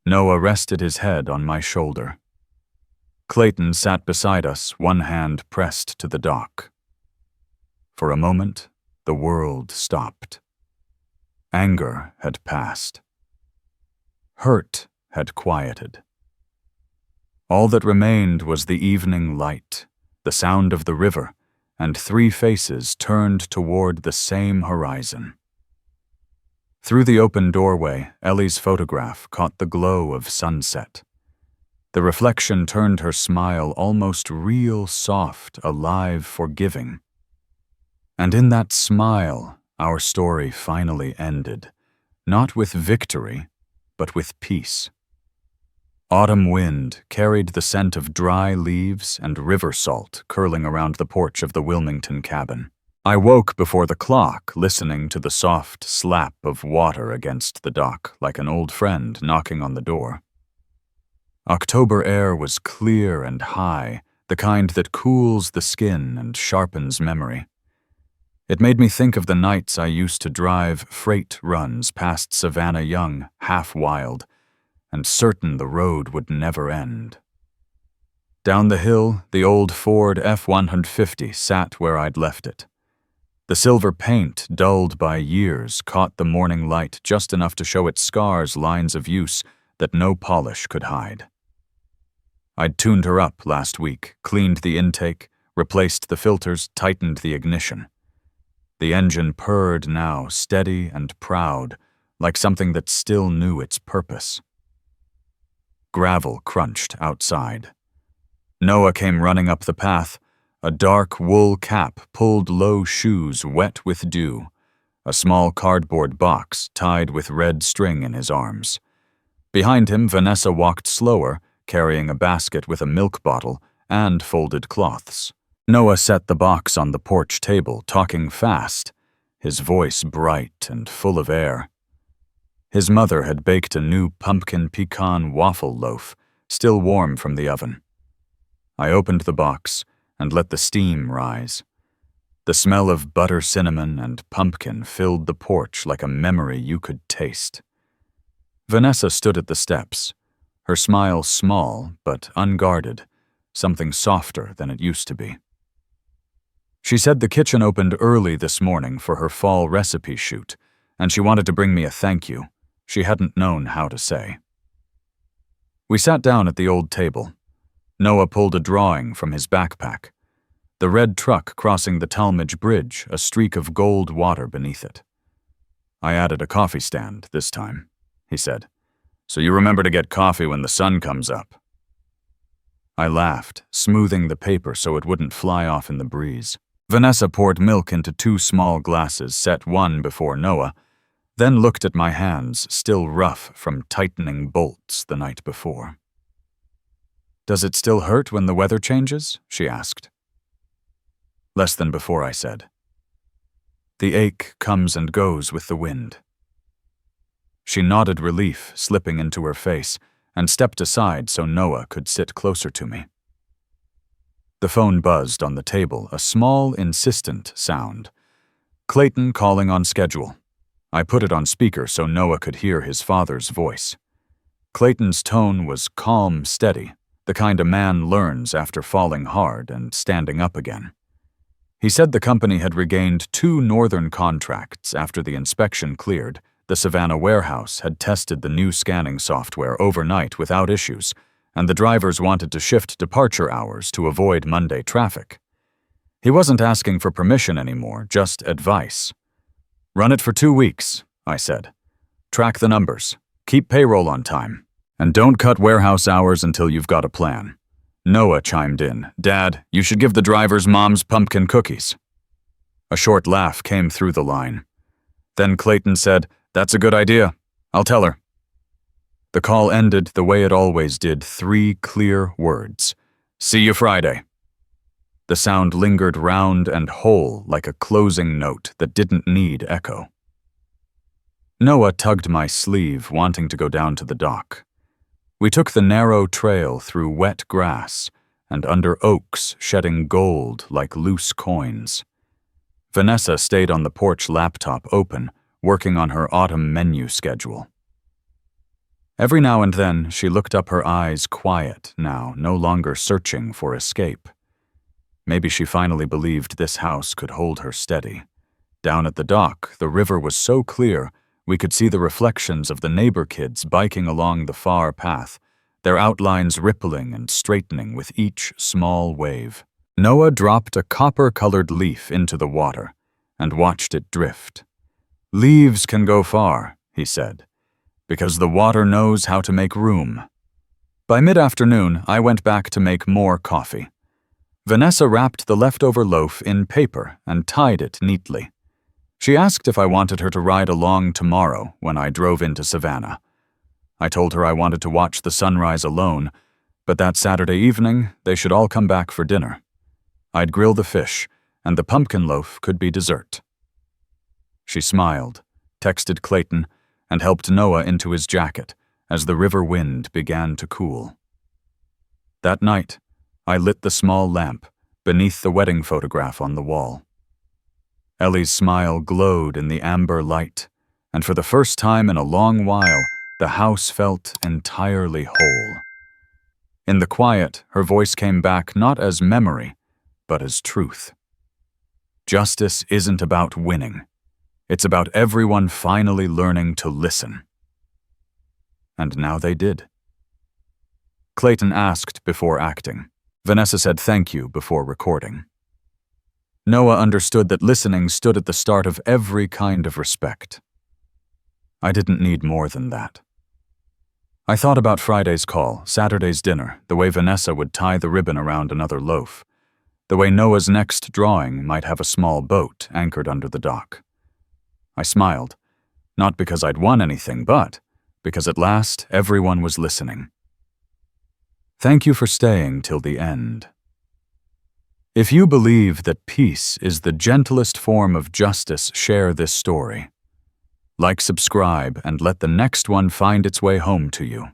Speaker 1: Noah rested his head on my shoulder. Clayton sat beside us, one hand pressed to the dock. For a moment, the world stopped. Anger had passed. Hurt had quieted. All that remained was the evening light, the sound of the river, and 3 faces turned toward the same horizon. Through the open doorway, Ellie's photograph caught the glow of sunset. The reflection turned her smile almost real, soft, alive, forgiving. And in that smile, our story finally ended, not with victory, but with peace. Autumn wind carried the scent of dry leaves and river salt curling around the porch of the Wilmington cabin. I woke before the clock, listening to the soft slap of water against the dock like an old friend knocking on the door. October air was clear and high, the kind that cools the skin and sharpens memory. It made me think of the nights I used to drive freight runs past Savannah Young, half wild, and certain the road would never end. Down the hill, the old Ford F-150 sat where I'd left it. The silver paint, dulled by years, caught the morning light just enough to show its scars lines of use that no polish could hide. I'd tuned her up last week, cleaned the intake, replaced the filters, tightened the ignition. The engine purred now, steady and proud, like something that still knew its purpose. Gravel crunched outside. Noah came running up the path, a dark wool cap pulled low shoes wet with dew, a small cardboard box tied with red string in his arms. Behind him, Vanessa walked slower, carrying a basket with a milk bottle and folded cloths. Noah set the box on the porch table, talking fast, his voice bright and full of air. His mother had baked a new pumpkin pecan waffle loaf, still warm from the oven. I opened the box and let the steam rise. The smell of butter cinnamon and pumpkin filled the porch like a memory you could taste. Vanessa stood at the steps, her smile small but unguarded, something softer than it used to be. She said the kitchen opened early this morning for her fall recipe shoot, and she wanted to bring me a thank you. She hadn't known how to say. We sat down at the old table. Noah pulled a drawing from his backpack. The red truck crossing the Talmadge Bridge, a streak of gold water beneath it. I added a coffee stand this time, he said. So you remember to get coffee when the sun comes up. I laughed, smoothing the paper so it wouldn't fly off in the breeze. Vanessa poured milk into 2 small glasses, set one before Noah, then looked at my hands, still rough from tightening bolts the night before. Does it still hurt when the weather changes? She asked. Less than before, I said. The ache comes and goes with the wind. She nodded relief, slipping into her face, and stepped aside so Noah could sit closer to me. The phone buzzed on the table, a small, insistent sound. Clayton calling on schedule. I put it on speaker so Noah could hear his father's voice. Clayton's tone was calm, steady, the kind a man learns after falling hard and standing up again. He said the company had regained 2 northern contracts after the inspection cleared. The Savannah warehouse had tested the new scanning software overnight without issues, and the drivers wanted to shift departure hours to avoid Monday traffic. He wasn't asking for permission anymore, just advice. Run it for 2 weeks, I said. Track the numbers, keep payroll on time, and don't cut warehouse hours until you've got a plan. Noah chimed in. Dad, you should give the drivers Mom's pumpkin cookies. A short laugh came through the line. Then Clayton said, That's a good idea. I'll tell her. The call ended the way it always did, 3 clear words. See you Friday. The sound lingered round and whole like a closing note that didn't need echo. Noah tugged my sleeve, wanting to go down to the dock. We took the narrow trail through wet grass and under oaks shedding gold like loose coins. Vanessa stayed on the porch laptop open, working on her autumn menu schedule. Every now and then, she looked up, her eyes quiet now, no longer searching for escape. Maybe she finally believed this house could hold her steady. Down at the dock, the river was so clear we could see the reflections of the neighbor kids biking along the far path, their outlines rippling and straightening with each small wave. Noah dropped a copper-colored leaf into the water and watched it drift. Leaves can go far, he said, because the water knows how to make room. By mid-afternoon, I went back to make more coffee. Vanessa wrapped the leftover loaf in paper and tied it neatly. She asked if I wanted her to ride along tomorrow when I drove into Savannah. I told her I wanted to watch the sunrise alone, but that Saturday evening they should all come back for dinner. I'd grill the fish, and the pumpkin loaf could be dessert. She smiled, texted Clayton, and helped Noah into his jacket as the river wind began to cool. That night, I lit the small lamp beneath the wedding photograph on the wall. Ellie's smile glowed in the amber light, and for the first time in a long while, the house felt entirely whole. In the quiet, her voice came back not as memory, but as truth. Justice isn't about winning. It's about everyone finally learning to listen. And now they did. Clayton asked before acting. Vanessa said thank you before recording. Noah understood that listening stood at the start of every kind of respect. I didn't need more than that. I thought about Friday's call, Saturday's dinner, the way Vanessa would tie the ribbon around another loaf, the way Noah's next drawing might have a small boat anchored under the dock. I smiled, not because I'd won anything, but because at last everyone was listening. Thank you for staying till the end. If you believe that peace is the gentlest form of justice, share this story. Like, subscribe, and let the next one find its way home to you.